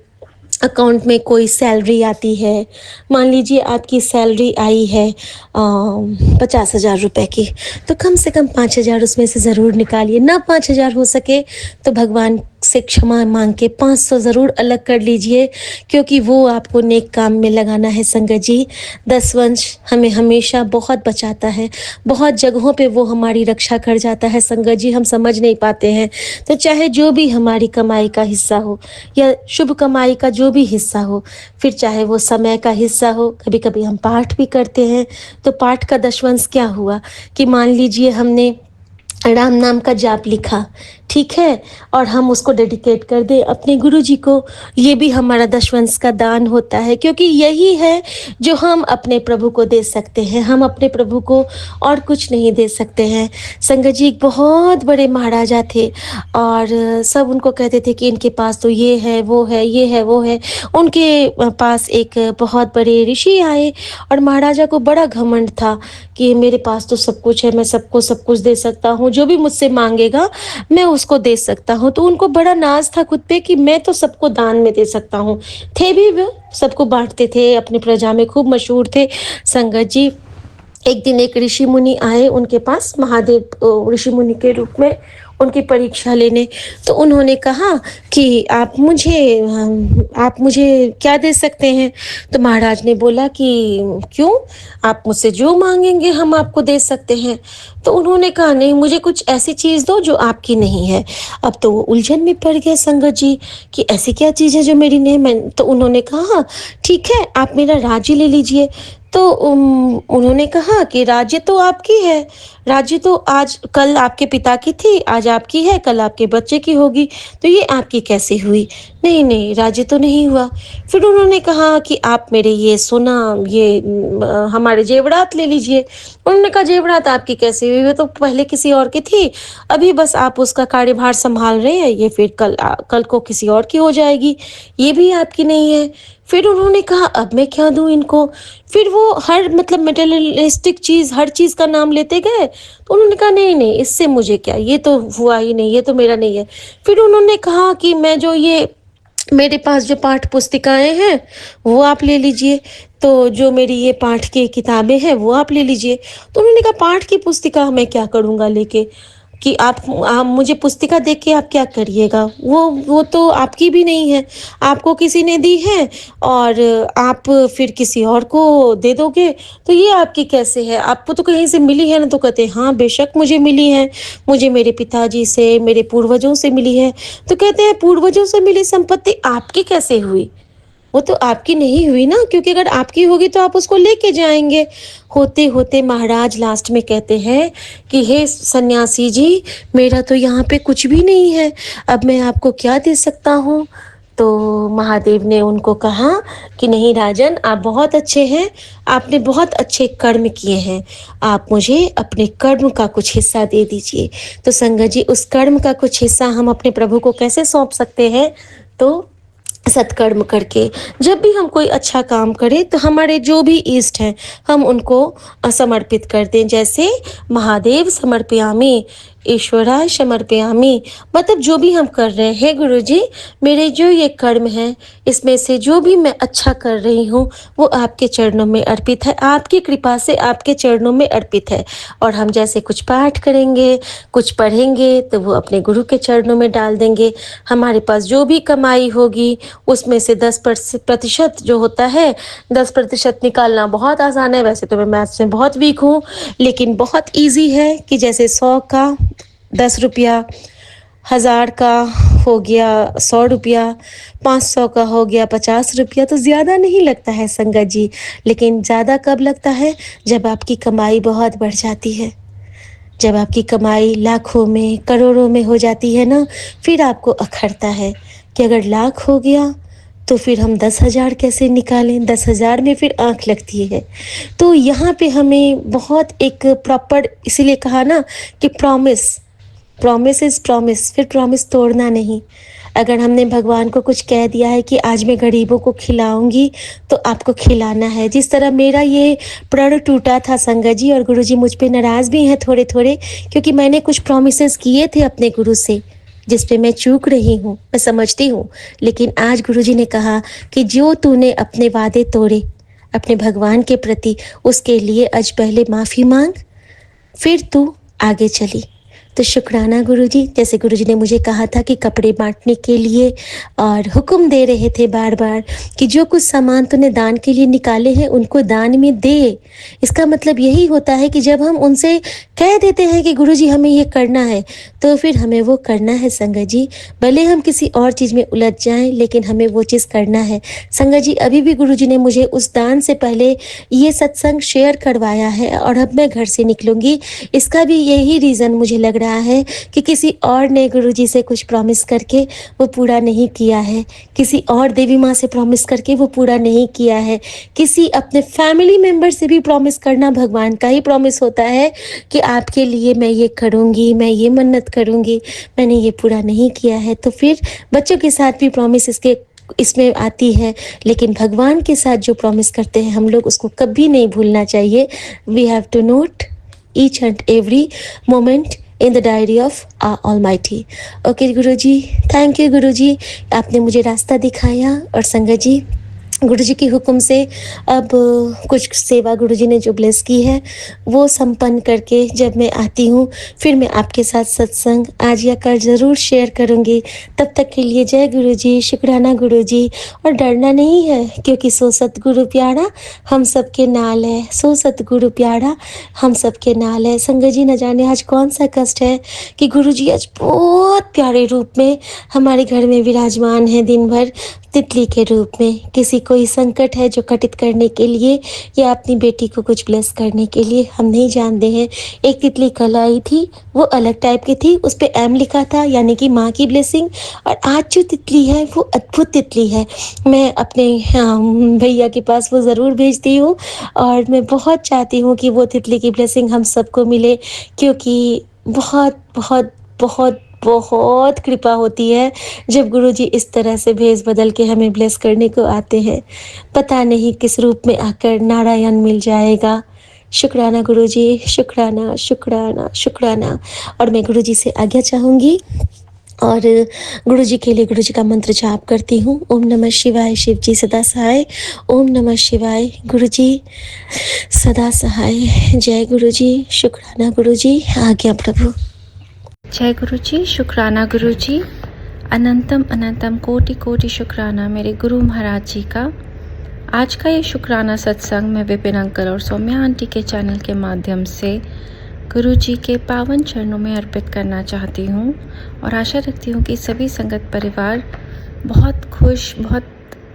अकाउंट में कोई सैलरी आती है, मान लीजिए आपकी सैलरी आई है 50,000 रुपए की, तो कम से कम 5,000 उसमें से ज़रूर निकालिए। ना 5,000 हो सके तो भगवान से क्षमा मांग के 500 ज़रूर अलग कर लीजिए, क्योंकि वो आपको नेक काम में लगाना है संगत जी। दसवंश हमें हमेशा बहुत बचाता है, बहुत जगहों पे वो हमारी रक्षा कर जाता है संगत जी, हम समझ नहीं पाते हैं। तो चाहे जो भी हमारी कमाई का हिस्सा हो या शुभ कमाई का जो भी हिस्सा हो, फिर चाहे वो समय का हिस्सा हो, कभी कभी हम पाठ भी करते हैं। तो पाठ का दशवंश क्या हुआ कि मान लीजिए हमने राम नाम का जाप लिखा, ठीक है, और हम उसको डेडिकेट कर दें अपने गुरुजी को, ये भी हमारा दशवंश का दान होता है, क्योंकि यही है जो हम अपने प्रभु को दे सकते हैं। हम अपने प्रभु को और कुछ नहीं दे सकते हैं। संगत जी एक बहुत बड़े महाराजा थे और सब उनको कहते थे कि इनके पास तो ये है, वो है, ये है, वो है। उनके पास एक बहुत बड़े ऋषि आए और महाराजा को बड़ा घमंड था कि मेरे पास तो सब कुछ है, मैं सबको सब कुछ दे सकता हूँ, जो भी मुझसे मांगेगा मैं उसको दे सकता हूँ। तो उनको बड़ा नाज था खुद पे कि मैं तो सबको दान में दे सकता हूँ। थे भी वो सबको बांटते थे, अपनी प्रजा में खूब मशहूर थे संगत जी। एक दिन एक ऋषि मुनि आए उनके पास, महादेव ऋषि मुनि के रूप में उनकी परीक्षा लेने। तो उन्होंने कहा कि आप मुझे क्या दे सकते हैं? तो महाराज ने बोला कि क्यों, आप मुझसे जो मांगेंगे हम आपको दे सकते हैं। तो उन्होंने कहा नहीं, मुझे कुछ ऐसी चीज़ दो जो आपकी नहीं है। अब तो वो उलझन में पड़ गए संगत जी कि ऐसी क्या चीज़ है जो मेरी नहीं है। तो उन्होंने कहा ठीक है, आप मेरा राज्य ले लीजिए। तो उन्होंने कहा कि राज्य तो आपकी है, राज्य तो आज कल आपके पिता की थी, आज आपकी है, कल आपके बच्चे की होगी, तो ये आपकी कैसे हुई? नहीं, नहीं, राज़ी तो नहीं हुआ। फिर उन्होंने कहा कि आप मेरे ये सोना ये हमारे ज़ेवरात ले लीजिए। उन्होंने कहा ज़ेवरात आपकी कैसे हुई? वो तो पहले किसी और की थी, अभी बस आप उसका कार्यभार सँभाल रहे हैं, ये फिर कल को किसी और की हो जाएगी, ये भी आपकी नहीं है। फिर उन्होंने कहा अब मैं क्या दूँ इनको? फिर वो हर मतलब मटेरियलिस्टिक चीज़, हर चीज़ का नाम लेते गए, तो उन्होंने कहा नहीं, नहीं, इससे मुझे क्या, ये तो हुआ ही नहीं, ये तो मेरा नहीं है। फिर उन्होंने कहा कि मैं जो ये मेरे पास जो पाठ पुस्तिकाएँ हैं, वो आप ले लीजिए, तो जो मेरी ये पाठ की किताबें हैं, वो आप ले लीजिए। तो उन्होंने कहा पाठ की पुस्तिका मैं क्या करूँगा लेके? कि आप मुझे पुस्तिका देख के आप क्या करिएगा? वो तो आपकी भी नहीं है, आपको किसी ने दी है और आप फिर किसी और को दे दोगे, तो ये आपकी कैसे है? आपको तो कहीं से मिली है ना? तो कहते हैं, हाँ, बेशक मुझे मिली है, मुझे मेरे पिताजी से, मेरे पूर्वजों से मिली है। तो कहते हैं पूर्वजों से मिली संपत्ति आपकी कैसे हुई? वो तो आपकी नहीं हुई ना, क्योंकि अगर आपकी होगी तो आप उसको लेके जाएँगे। होते-होते महाराज लास्ट में कहते हैं कि हे सन्यासी जी, मेरा तो यहाँ पे कुछ भी नहीं है, अब मैं आपको क्या दे सकता हूँ? तो महादेव ने उनको कहा कि नहीं राजन, आप बहुत अच्छे हैं, आपने बहुत अच्छे कर्म किए हैं, आप मुझे अपने कर्म का कुछ हिस्सा दे दीजिए। तो संगत जी, उस कर्म का कुछ हिस्सा हम अपने प्रभु को कैसे सौंप सकते हैं? तो सत्कर्म करके। जब भी हम कोई अच्छा काम करें तो हमारे जो भी इष्ट हैं हम उनको समर्पित कर दें। जैसे महादेव समर्पयामि, ईश्वराय समर्पयामि, मतलब जो भी हम कर रहे हैं, हे गुरु जी, मेरे जो ये कर्म हैं इसमें से जो भी मैं अच्छा कर रही हूँ वो आपके चरणों में अर्पित है, आपकी कृपा से आपके चरणों में अर्पित है। और हम जैसे कुछ पाठ करेंगे, कुछ पढ़ेंगे तो वो अपने गुरु के चरणों में डाल देंगे। हमारे पास जो भी कमाई होगी उसमें से 10% जो होता है, 10% निकालना बहुत आसान है। वैसे तो मैं मैथ्स में बहुत वीक हूँ, लेकिन बहुत ईज़ी है कि जैसे 100 का 10 रुपया, 1000 का हो गया 100 रुपया, 500 का हो गया 50 रुपया, तो ज़्यादा नहीं लगता है संगत जी। लेकिन ज़्यादा कब लगता है? जब आपकी कमाई बहुत बढ़ जाती है। जब आपकी कमाई लाखों में, करोड़ों में हो जाती है ना, फिर आपको अखरता है कि अगर लाख हो गया, तो फिर हम 10,000 कैसे निकालें? 10,000 में फिर आँख लगती है। तो यहाँ पे हमें बहुत एक प्रॉपर इसीलिए कहा ना कि प्रॉमिस इज़ प्रॉमिस, फिर प्रॉमिस तोड़ना नहीं। अगर हमने भगवान को कुछ कह दिया है कि आज मैं गरीबों को खिलाऊँगी, तो आपको खिलाना है। जिस तरह मेरा ये प्रण टूटा था संगत जी, और गुरुजी मुझ पे नाराज़ भी हैं थोड़े-थोड़े, क्योंकि मैंने कुछ प्रॉमिसेस किए थे अपने गुरु से, जिस पे मैं चूक रही हूँ, मैं समझती हूँ। लेकिन आज गुरुजी ने कहा कि जो तूने अपने वादे तोड़े, अपने भगवान के प्रति, उसके लिए आज पहले माफ़ी माँग, फिर तू आगे चली। तो शुक्राना गुरुजी, जैसे गुरुजी ने मुझे कहा था कि कपड़े बाँटने के लिए और हुक्म दे रहे थे बार-बार कि जो कुछ सामान तूने दान के लिए निकाले हैं उनको दान में दे। इसका मतलब यही होता है कि जब हम उनसे कह देते हैं कि गुरुजी हमें ये करना है, तो फिर हमें वो करना है संगत जी। भले हम किसी और चीज़ में उलझ जाएँ, लेकिन हमें वो चीज़ करना है। संगत जी, अभी भी गुरुजी ने मुझे उस दान से पहले ये सत्संग शेयर करवाया है और अब मैं घर से निकलूँगी। इसका भी यही रीज़न मुझे लग रहा है कि किसी और ने गुरुजी से कुछ प्रॉमिस करके वो पूरा नहीं किया है, किसी और देवी माँ से प्रॉमिस करके वो पूरा नहीं किया है, किसी अपने फैमिली मेंबर से भी प्रॉमिस करना भगवान का ही प्रॉमिस होता है कि आपके लिए मैं ये करूँगी, मैं ये मन्नत करूँगी, मैंने ये पूरा नहीं किया है। तो फिर बच्चों के साथ भी प्रॉमिस इसमें आती है, लेकिन भगवान के साथ जो प्रॉमिस करते हैं हम लोग, उसको कभी नहीं भूलना चाहिए। We have to note each and every moment in the diary of our Almighty. Okay Guruji, thank you Guruji, आपने मुझे रास्ता दिखाया। और संगत जी, गुरुजी के हुक्म से अब कुछ सेवा गुरुजी ने जो ब्लेस की है वो संपन्न करके जब मैं आती हूँ, फिर मैं आपके साथ सत्संग आज या कल ज़रूर शेयर करूँगी। तब तक के लिए जय गुरुजी, शुक्राना गुरुजी। और डरना नहीं है, क्योंकि सो सतगुरु प्यारा हम सबके नाल है, सो सतगुरु प्यारा हम सबके नाल है। संगत जी, न जाने आज कौन सा कष्ट है कि गुरुजी आज बहुत प्यारे रूप में हमारे घर में विराजमान है दिन भर। तितली के रूप में। किसी कोई संकट है जो घटित करने के लिए या अपनी बेटी को कुछ ब्लेस करने के लिए, हम नहीं जानते हैं। एक तितली कल आई थी, वो अलग टाइप की थी, उस पे एम लिखा था यानी कि माँ की ब्लेसिंग। और आज जो तितली है वो अद्भुत तितली है। मैं अपने भैया के पास वो ज़रूर भेजती हूँ और मैं बहुत चाहती हूँ कि वो तितली की ब्लेसिंग हम सबको मिले, क्योंकि बहुत बहुत बहुत बहुत कृपा होती है जब गुरुजी इस तरह से भेस बदल के हमें ब्लेस करने को आते हैं। पता नहीं किस रूप में आकर नारायण मिल जाएगा। शुक्राना गुरुजी, शुक्राना, शुक्राना, शुक्राना। और मैं गुरुजी से आज्ञा चाहूँगी और गुरुजी के लिए गुरुजी का मंत्र जाप करती हूँ। ओम नमः शिवाय, शिव जी सदा सहाय। ओम नमः शिवाय, गुरुजी सदा सहाय। जय गुरुजी, शुक्राना गुरुजी, आज्ञा प्रभु। जय गुरुजी, शुक्राना गुरुजी। अनंतम अनंतम कोटि कोटि शुक्राना मेरे गुरु महाराज जी का। आज का ये शुक्राना सत्संग मैं विपिन अंकल और सौम्या आंटी के चैनल के माध्यम से गुरुजी के पावन चरणों में अर्पित करना चाहती हूँ और आशा रखती हूँ कि सभी संगत परिवार बहुत खुश, बहुत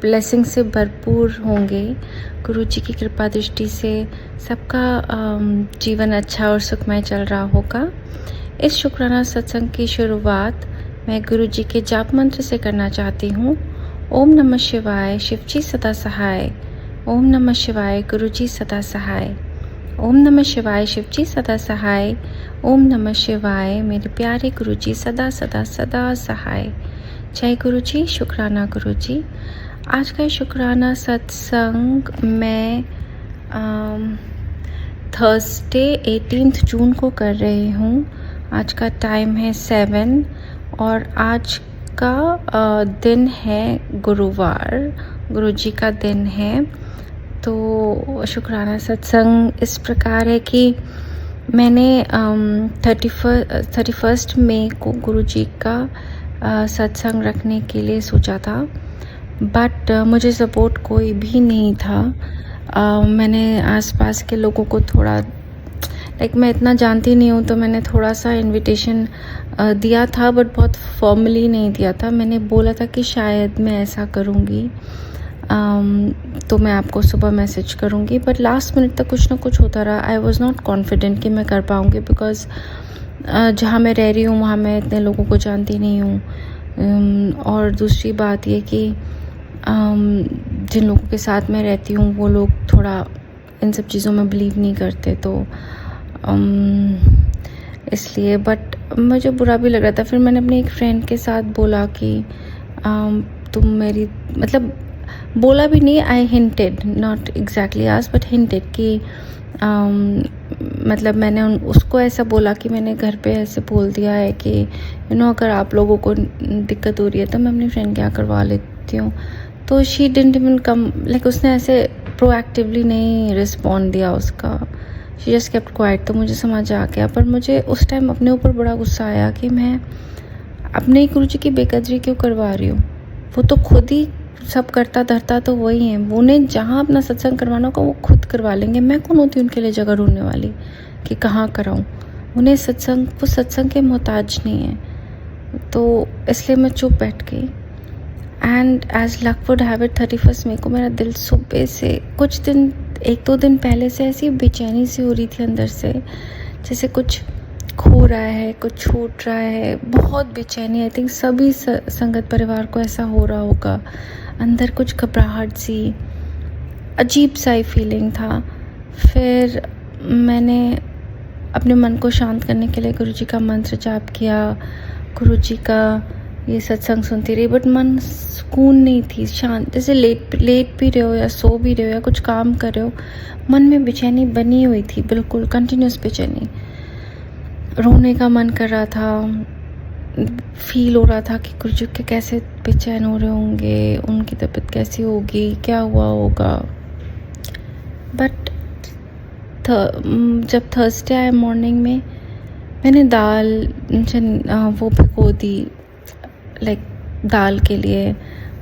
ब्लेसिंग से भरपूर होंगे। गुरुजी की कृपा दृष्टि से सबका जीवन अच्छा और सुखमय चल रहा होगा। इस शुक्राना सत्संग की शुरुआत मैं गुरुजी के जाप मंत्र से करना चाहती हूँ। ओम नमः शिवाय, शिवजी सदा सहाय। ओम नमः शिवाय, गुरुजी सदा सहाय। ओम नमः शिवाय, शिवजी सदा सहाय। ओम नमः शिवाय, मेरे प्यारे गुरुजी सदा सदा सदा सहाय। जय गुरुजी, शुक्राना गुरुजी। आज का शुक्राना सत्संग मैं थर्सडे 18 जून को कर रही हूँ। आज का टाइम है 7 और आज का दिन है गुरुवार, गुरुजी का दिन है। तो शुक्राना सत्संग इस प्रकार है कि मैंने 31 मई को गुरुजी का सत्संग रखने के लिए सोचा था, बट मुझे सपोर्ट कोई भी नहीं था। मैंने आसपास के लोगों को थोड़ा मैं इतना जानती नहीं हूँ, तो मैंने थोड़ा सा इनविटेशन दिया था, बट बहुत फॉर्मली नहीं दिया था। मैंने बोला था कि शायद मैं ऐसा करूँगी, तो मैं आपको सुबह मैसेज करूँगी, बट लास्ट मिनट तक कुछ ना कुछ होता रहा। आई वॉज़ नॉट कॉन्फिडेंट कि मैं कर पाऊँगी, बिकॉज़ जहाँ मैं रह रही हूँ वहाँ मैं इतने लोगों को जानती नहीं हूँ। और दूसरी बात ये कि जिन लोगों के साथ मैं रहती हूँ वो लोग थोड़ा इन सब चीज़ों में बिलीव नहीं करते, तो इसलिए। बट मुझे बुरा भी लग रहा था। फिर मैंने अपनी एक फ्रेंड के साथ बोला कि तुम मेरी बोला भी नहीं, I hinted, not exactly asked but hinted कि मैंने उसको ऐसा बोला कि मैंने घर पे ऐसे बोल दिया है कि अगर आप लोगों को दिक्कत हो रही है तो मैं अपनी फ्रेंड क्या करवा लेती हूँ। तो शी डिडंट इवन कम, उसने ऐसे प्रोएक्टिवली नहीं रिस्पॉन्ड दिया उसका, शी जस्ट केप्ट क्वाइट। तो मुझे समझ आ गया, पर मुझे उस टाइम अपने ऊपर बड़ा गुस्सा आया कि मैं अपने गुरुजी की बेकदरी क्यों करवा रही हूँ। वो तो खुद ही सब करता धरता तो वही है, उन्हें जहाँ अपना सत्संग करवाना होगा वो खुद करवा लेंगे। मैं कौन होती उनके लिए जगह ढूंढने वाली कि कहाँ कराऊँ। उन्हें वो सत्संग के मोहताज नहीं है। तो इसलिए मैं चुप बैठ गई। And as luck would have it 31 मई को मेरा दिल सुबह से कुछ दिन, 1-2 दिन पहले से ऐसी बेचैनी सी हो रही थी अंदर से, जैसे कुछ खो रहा है, कुछ छूट रहा है, बहुत बेचैनी। आई थिंक सभी संगत परिवार को ऐसा हो रहा होगा। अंदर कुछ घबराहट सी, अजीब सा ही फीलिंग था। फिर मैंने अपने मन को शांत करने के लिए गुरुजी का मंत्र जाप किया, गुरुजी का ये सत्संग सुनती रही, बट मन सुकून नहीं थी, शांत। जैसे लेट भी रहे हो या सो भी रहे हो या कुछ काम कर रहे हो, मन में बेचैनी बनी हुई थी, बिल्कुल कंटिन्यूस बेचैनी। रोने का मन कर रहा था, फील हो रहा था कि गुरुजी के कैसे बेचैन हो रहे होंगे, उनकी तबीयत कैसी होगी, क्या हुआ होगा। बट जब थर्सडे आए मॉर्निंग में, मैंने दाल वो भिगो दी, दाल के लिए,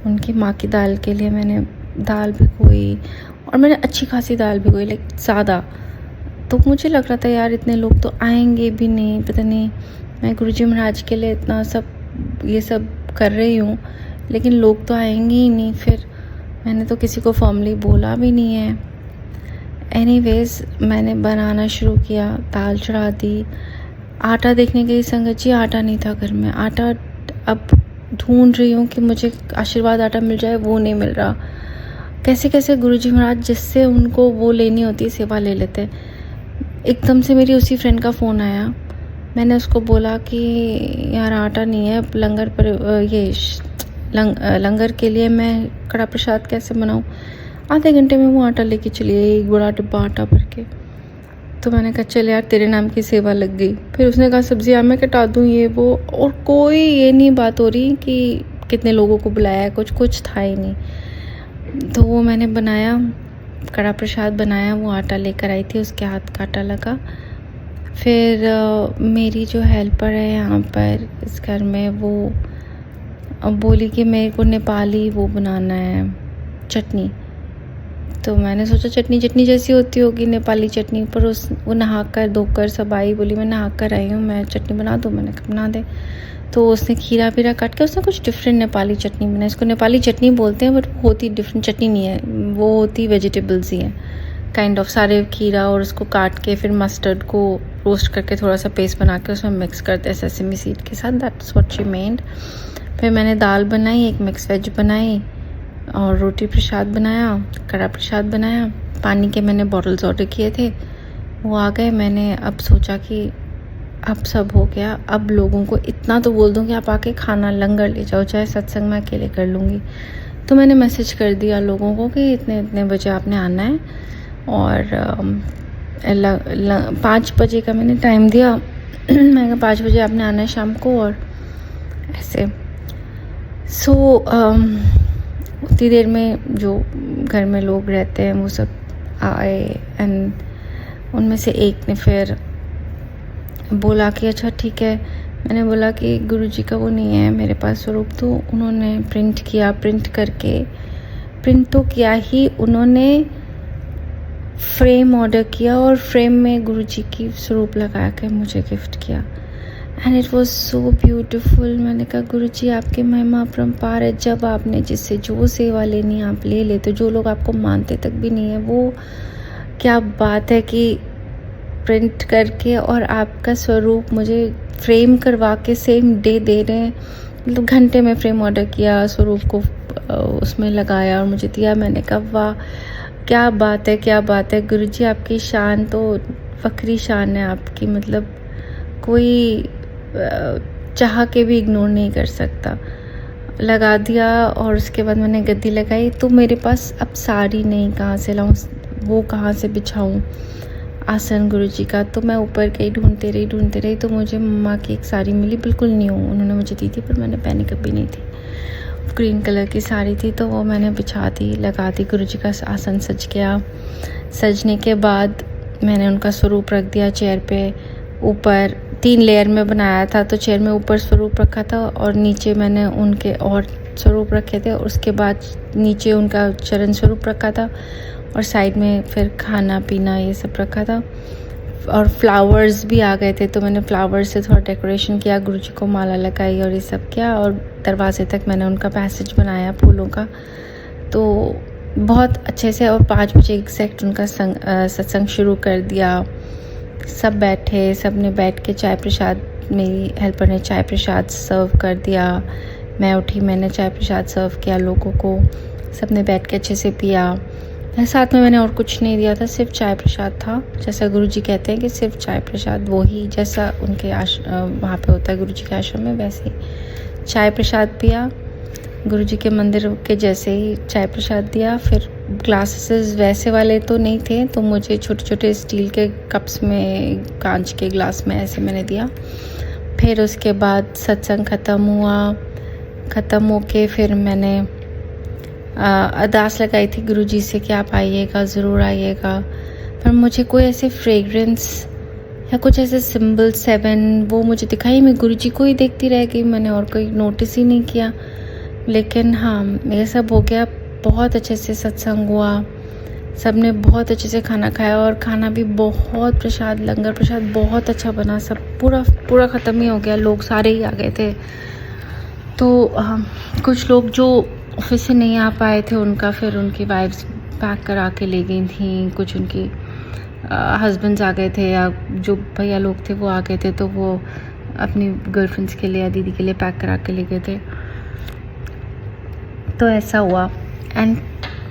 उनकी माँ की दाल के लिए मैंने दाल भिगोई, और मैंने अच्छी खासी दाल भिगोई, ज़्यादा। तो मुझे लग रहा था यार इतने लोग तो आएंगे भी नहीं, पता नहीं मैं गुरुजी महाराज के लिए इतना सब ये सब कर रही हूँ, लेकिन लोग तो आएंगे ही नहीं। फिर मैंने तो किसी को फॉर्मली बोला भी नहीं है। एनीवेज मैंने बनाना शुरू किया, दाल चढ़ा दी। आटा देखने गई संगत जी, आटा नहीं था घर में। आटा अब ढूंढ रही हूँ कि मुझे आशीर्वाद आटा मिल जाए, वो नहीं मिल रहा। कैसे कैसे गुरुजी महाराज जिससे उनको वो लेनी होती है सेवा ले लेते। एकदम से मेरी उसी फ्रेंड का फ़ोन आया। मैंने उसको बोला कि यार आटा नहीं है लंगर पर, लंगर के लिए मैं कड़ा प्रसाद कैसे बनाऊँ। आधे घंटे में वो आटा लेके चली गई, एक बड़ा डिब्बा आटा भर के। तो मैंने कहा चल यार तेरे नाम की सेवा लग गई। फिर उसने कहा सब्जियाँ मैं कटा दूँ ये वो, और कोई ये नहीं बात हो रही कि कितने लोगों को बुलाया है, कुछ था ही नहीं। तो वो मैंने बनाया, कड़ा प्रसाद बनाया। वो आटा लेकर आई थी, उसके हाथ का आटा लगा। फिर मेरी जो हेल्पर है यहाँ पर इस घर में, वो बोली कि मेरे को नेपाली वो बनाना है चटनी। तो मैंने सोचा चटनी जैसी होती होगी नेपाली चटनी, पर वो नहा कर धोकर सब आई, बोली मैं नहा कर आई हूँ, मैं चटनी बना दूँ। मैंने कहा बना दे। तो उसने खीरा वीरा काट के उसने कुछ डिफरेंट नेपाली चटनी बनाई। इसको नेपाली चटनी बोलते हैं, बट वो होती डिफरेंट चटनी नहीं है, वो होती वेजिटेबल्स ही हैं काइंड ऑफ। सारे खीरा और उसको काट के फिर मस्टर्ड को रोस्ट करके थोड़ा सा पेस्ट बना के उसमें मिक्स करते हैं सेसमी सीड के साथ। That's what she made. फिर मैंने दाल बनाई, एक मिक्स वेज बनाई और रोटी प्रसाद बनाया, कड़ा प्रसाद बनाया। पानी के मैंने बॉटल्स ऑर्डर किए थे, वो आ गए। मैंने अब सोचा कि अब सब हो गया, अब लोगों को इतना तो बोल दूं कि आप आके खाना लंगर ले जाओ, चाहे सत्संग मैं अकेले कर लूँगी। तो मैंने मैसेज कर दिया लोगों को कि इतने बजे आपने आना है, और 5 बजे का मैंने टाइम दिया। मैं कहा 5 बजे आपने आना है शाम को, और ऐसे। सो उतनी देर में जो घर में लोग रहते हैं वो सब आए, एंड उनमें से एक ने फिर बोला कि अच्छा ठीक है। मैंने बोला कि गुरुजी का वो नहीं है मेरे पास स्वरूप। तो उन्होंने प्रिंट किया, प्रिंट करके प्रिंट तो किया ही, उन्होंने फ्रेम ऑर्डर किया और फ्रेम में गुरुजी की स्वरूप लगा के मुझे गिफ्ट किया। And it was so beautiful. मैंने कहा गुरुजी आपकी महिमा अपरंपार है। जब आपने जिससे जो सेवा लेनी आप ले लेते, जो लोग आपको मानते तक भी नहीं है, वो क्या बात है कि प्रिंट करके और आपका स्वरूप मुझे फ्रेम करवा के सेम डे दे रहे हैं। मतलब घंटे में फ्रेम ऑर्डर किया, स्वरूप को उसमें लगाया और मुझे दिया। मैंने कहा वाह क्या बात है, क्या बात है गुरुजी, आपकी शान तो फखरी शान है आपकी। मतलब कोई चाह के भी इग्नोर नहीं कर सकता। लगा दिया और उसके बाद मैंने गद्दी लगाई। तो मेरे पास अब साड़ी नहीं, कहाँ से लाऊं, वो कहाँ से बिछाऊं आसन गुरुजी का। तो मैं ऊपर गई, ढूंढते रही। तो मुझे मम्मा की एक साड़ी मिली, बिल्कुल न्यू, उन्होंने मुझे दी थी पर मैंने पहनी कभी नहीं थी। ग्रीन कलर की साड़ी थी, तो वो मैंने बिछा दी, लगा दी। गुरुजी का आसन सज गया। सजने के बाद मैंने उनका स्वरूप रख दिया चेयर पे। ऊपर 3 लेयर में बनाया था, तो चेयर में ऊपर स्वरूप रखा था और नीचे मैंने उनके और स्वरूप रखे थे। उसके बाद नीचे उनका चरण स्वरूप रखा था और साइड में फिर खाना पीना ये सब रखा था। और फ्लावर्स भी आ गए थे, तो मैंने फ्लावर्स से थोड़ा डेकोरेशन किया, गुरुजी को माला लगाई और ये सब किया। और दरवाजे तक मैंने उनका पैसेज बनाया फूलों का, तो बहुत अच्छे से। और 5 बजे एग्जैक्ट उनका सत्संग शुरू कर दिया। सब बैठे, सब ने बैठ के चाय प्रसाद, मेरी हेल्पर ने चाय प्रसाद सर्व कर दिया। मैं उठी, मैंने चाय प्रसाद सर्व किया लोगों को। सब ने बैठ के अच्छे से पिया। साथ में मैंने और कुछ नहीं दिया था, सिर्फ चाय प्रसाद था। जैसा गुरुजी कहते हैं कि सिर्फ चाय प्रसाद, वो ही जैसा उनके वहाँ पे होता है गुरुजी के आश्रम में, वैसे ही चाय प्रसाद पिया। गुरुजी के मंदिर के जैसे ही चाय प्रसाद दिया। फिर ग्लासेस वैसे वाले तो नहीं थे, तो मुझे छोटे छोटे स्टील के कप्स में, कांच के ग्लास में ऐसे मैंने दिया। फिर उसके बाद सत्संग ख़त्म हुआ। ख़त्म होके फिर मैंने अरदास लगाई थी गुरुजी से कि आप आइएगा, ज़रूर आइएगा। पर मुझे कोई ऐसे फ्रेगरेंस या कुछ ऐसे सिंबल 7 वो मुझे दिखाई, मैं गुरुजी को ही देखती रह गई, मैंने और कोई नोटिस ही नहीं किया। लेकिन हाँ, ये सब हो गया। बहुत अच्छे से सत्संग हुआ, सब ने बहुत अच्छे से खाना खाया और खाना भी बहुत, प्रसाद, लंगर प्रसाद बहुत अच्छा बना। सब पूरा ख़त्म ही हो गया, लोग सारे ही आ गए थे। तो कुछ लोग जो ऑफिस से नहीं आ पाए थे उनका फिर उनकी वाइफ्स पैक करा के ले गई थी, कुछ उनके हस्बैंड्स आ गए थे या जो भैया लोग थे वो आ गए थे, तो वो अपनी गर्लफ्रेंड्स के लिए या दीदी के लिए पैक करा के ले गए थे। तो ऐसा हुआ एंड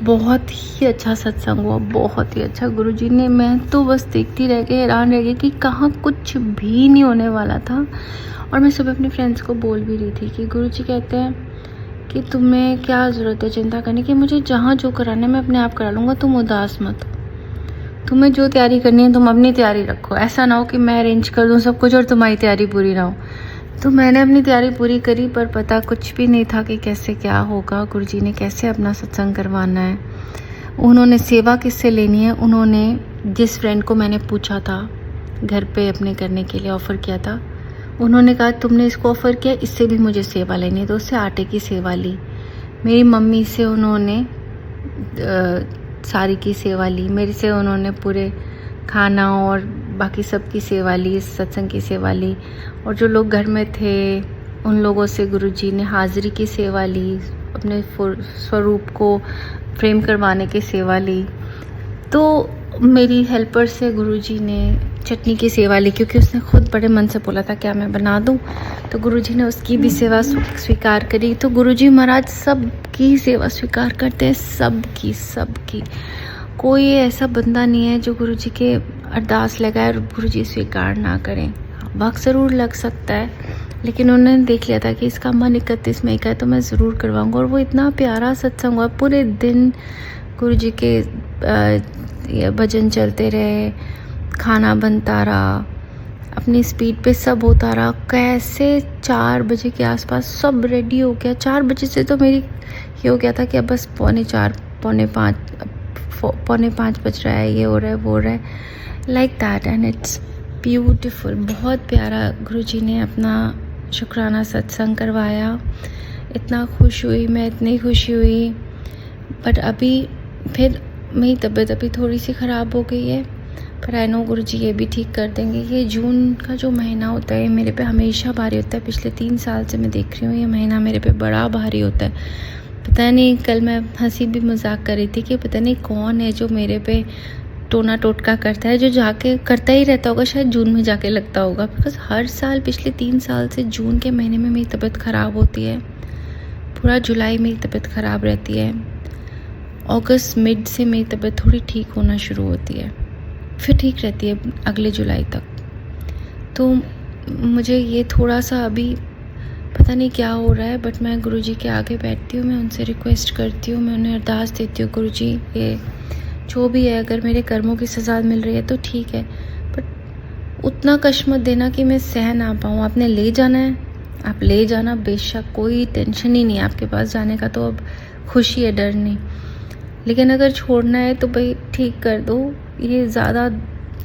बहुत ही अच्छा सत्संग हुआ, बहुत ही अच्छा। गुरुजी ने, मैं तो बस देखती रह गई, हैरान रह गई कि कहाँ कुछ भी नहीं होने वाला था। और मैं सुबह अपने फ्रेंड्स को बोल भी रही थी कि गुरुजी कहते हैं कि तुम्हें क्या ज़रूरत है चिंता करने की, मुझे जहाँ जो कराना है मैं अपने आप करा लूँगा, तुम उदास मत हो। तुम्हें जो तैयारी करनी है तुम अपनी तैयारी रखो, ऐसा ना हो कि मैं अरेंज कर दूँ सब कुछ और तुम्हारी तैयारी पूरी ना हो। तो मैंने अपनी तैयारी पूरी करी, पर पता कुछ भी नहीं था कि कैसे क्या होगा, गुरुजी ने कैसे अपना सत्संग करवाना है, उन्होंने सेवा किससे लेनी है। उन्होंने जिस फ्रेंड को मैंने पूछा था घर पे अपने करने के लिए ऑफ़र किया था, उन्होंने कहा तुमने इसको ऑफ़र किया, इससे भी मुझे सेवा लेनी है, तो उससे आटे की सेवा ली। मेरी मम्मी से उन्होंने सारी की सेवा ली, मेरे से उन्होंने पूरे खाना और बाकी सब की सेवा ली, सत्संग की सेवा ली। और जो लोग घर में थे उन लोगों से गुरुजी ने हाज़िरी की सेवा ली, अपने स्वरूप को फ्रेम करवाने की सेवा ली। तो मेरी हेल्पर से गुरुजी ने चटनी की सेवा ली, क्योंकि उसने खुद बड़े मन से बोला था क्या मैं बना दूं, तो गुरुजी ने उसकी भी सेवा स्वीकार करी। तो गुरुजी महाराज सबकी सेवा स्वीकार करते हैं, सबकी। कोई ऐसा बंदा नहीं है जो गुरुजी के अरदास लगाए और गुरुजी स्वीकार ना करें। वक्त ज़रूर लग सकता है, लेकिन उन्होंने देख लिया था कि इसका मन 31 मई का है तो मैं ज़रूर करवाऊँगा। और वो इतना प्यारा सत्संग हुआ, पूरे दिन गुरुजी के ये भजन चलते रहे, खाना बनता रहा, अपनी स्पीड पे सब होता रहा। कैसे 4 बजे के आसपास सब रेडी हो गया। 4 बजे से तो मेरी ये हो गया था कि अब बस पौने 5 बज रहा है, ये हो रहा है वो हो रहा है, like that. And it's beautiful, बहुत प्यारा। गुरुजी ने अपना शुक्राना सत्संग करवाया, इतना खुश हुई मैं, इतनी खुशी हुई। बट अभी फिर मेरी तबीयत अभी थोड़ी सी ख़राब हो गई है, पर आई नो गुरुजी ये भी ठीक कर देंगे। ये जून का जो महीना होता है मेरे पे हमेशा भारी होता है, पिछले 3 साल से मैं देख रही हूँ ये महीना मेरे पे बड़ा भारी होता है। पता नहीं, कल मैं हंसी भी मजाक कर रही थी कि पता नहीं कौन है जो मेरे पे टोना टोटका करता है, जो जाके करता ही रहता होगा, शायद जून में जाके लगता होगा। बिकॉज हर साल पिछले 3 साल से जून के महीने में मेरी तबीयत ख़राब होती है, पूरा जुलाई मेरी तबीयत ख़राब रहती है, अगस्त मिड से मेरी तबीयत थोड़ी ठीक होना शुरू होती है, फिर ठीक रहती है अगले जुलाई तक। तो मुझे ये थोड़ा सा अभी पता नहीं क्या हो रहा है, बट मैं गुरुजी के आगे बैठती हूँ, मैं उनसे रिक्वेस्ट करती हूँ, मैं उन्हें अरदास देती हूँ, गुरुजी ये जो भी है, अगर मेरे कर्मों की सज़ा मिल रही है तो ठीक है, बट उतना कष्ट मत देना कि मैं सह ना पाऊँ। आपने ले जाना है, आप ले जाना, बेशक कोई टेंशन ही नहीं है आपके पास जाने का, तो अब खुशी है, डर नहीं। लेकिन अगर छोड़ना है तो भाई ठीक कर दो। ये ज़्यादा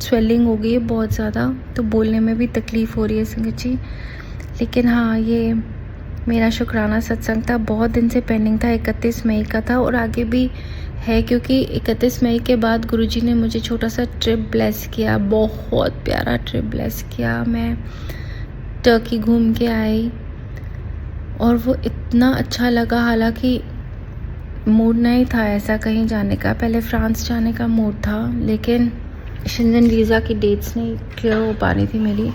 स्वेलिंग हो गई है, बहुत ज़्यादा, तो बोलने में भी तकलीफ़ हो रही है संगत जी। लेकिन हाँ, ये मेरा शुक्राना सत्संग था, बहुत दिन से पेंडिंग था, 31 मई का था और आगे भी है, क्योंकि 31 मई के बाद गुरुजी ने मुझे छोटा सा ट्रिप ब्लेस किया, बहुत प्यारा ट्रिप ब्लेस किया। मैं टर्की घूम के आई और वो इतना अच्छा लगा। हालांकि मूड नहीं था ऐसा कहीं जाने का, पहले फ्रांस जाने का मूड था, लेकिन शेंजन वीज़ा की डेट्स नहीं क्लियर हो पा रही थी मेरी,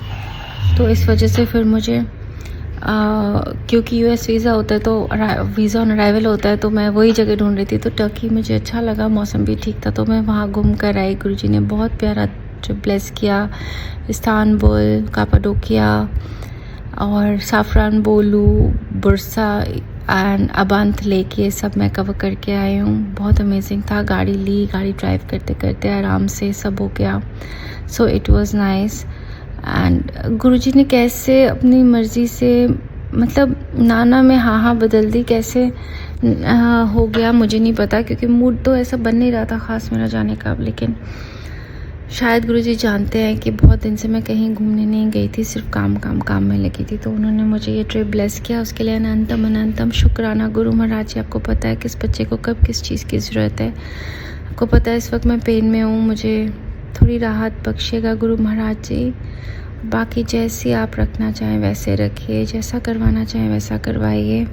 तो इस वजह से फिर मुझे क्योंकि यूएस वीज़ा होता है तो वीज़ा ऑन अराइवल होता है, तो मैं वही जगह ढूंढ रही थी। तो टर्की मुझे अच्छा लगा, मौसम भी ठीक था, तो मैं वहाँ घूम कर आई। गुरुजी ने बहुत प्यारा ट्रिप ब्लेस किया, इस्तांबुल, कापाडोकिया और साफरान बोलू, बुरसा एंड अबांत लेक, ये सब मैं कवर करके आई हूँ। बहुत अमेजिंग था, गाड़ी ली, गाड़ी ड्राइव करते करते आराम से सब हो गया। So it was nice. And Guruji ने कैसे अपनी मर्ज़ी से, मतलब नाना में हाँ बदल दी, कैसे हो गया मुझे नहीं पता, क्योंकि मूड तो ऐसा बन नहीं रहा था ख़ास मेरा जाने का। लेकिन शायद गुरुजी जानते हैं कि बहुत दिन से मैं कहीं घूमने नहीं गई थी, सिर्फ काम में लगी थी, तो उन्होंने मुझे ये ट्रिप ब्लेस किया। उसके लिए अनंतम शुक्राना गुरु महाराज जी। आपको पता है किस बच्चे को कब किस चीज़ की ज़रूरत है, आपको पता है इस वक्त मैं पेन में हूँ, मुझे थोड़ी राहत बख्शेगा गुरु महाराज जी। बाकी जैसी आप रखना चाहें वैसे रखिए, जैसा करवाना चाहें वैसा करवाइए।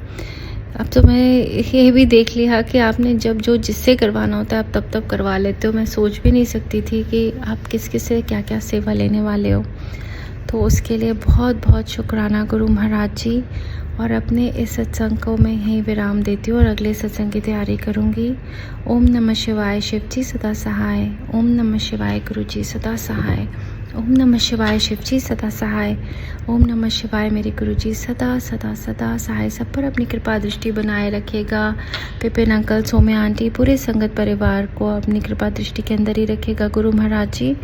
अब तो मैं ये भी देख लिया कि आपने जब जो जिससे करवाना होता है आप तब करवा लेते हो। मैं सोच भी नहीं सकती थी कि आप किस किस से क्या क्या सेवा लेने वाले हो। तो उसके लिए बहुत बहुत शुक्राना गुरु महाराज जी। और अपने इस सत्संग को मैं यहीं विराम देती हूँ और अगले सत्संग की तैयारी करूँगी। ओम नमः शिवाय, शिव जी सदा सहाय। ओम नमः शिवाय, गुरु जी सदा सहाय। ओम नमः शिवाय, शिव जी सदा सहाय। ओम नमः शिवाय, मेरे गुरु जी सदा सदा सदा सहाय। सब पर अपनी कृपा दृष्टि बनाए रखिएगा। पिपिन अंकल, सोम्या आंटी, पूरे संगत परिवार को अपनी कृपा दृष्टि के अंदर ही रखिएगा गुरु महाराज जी।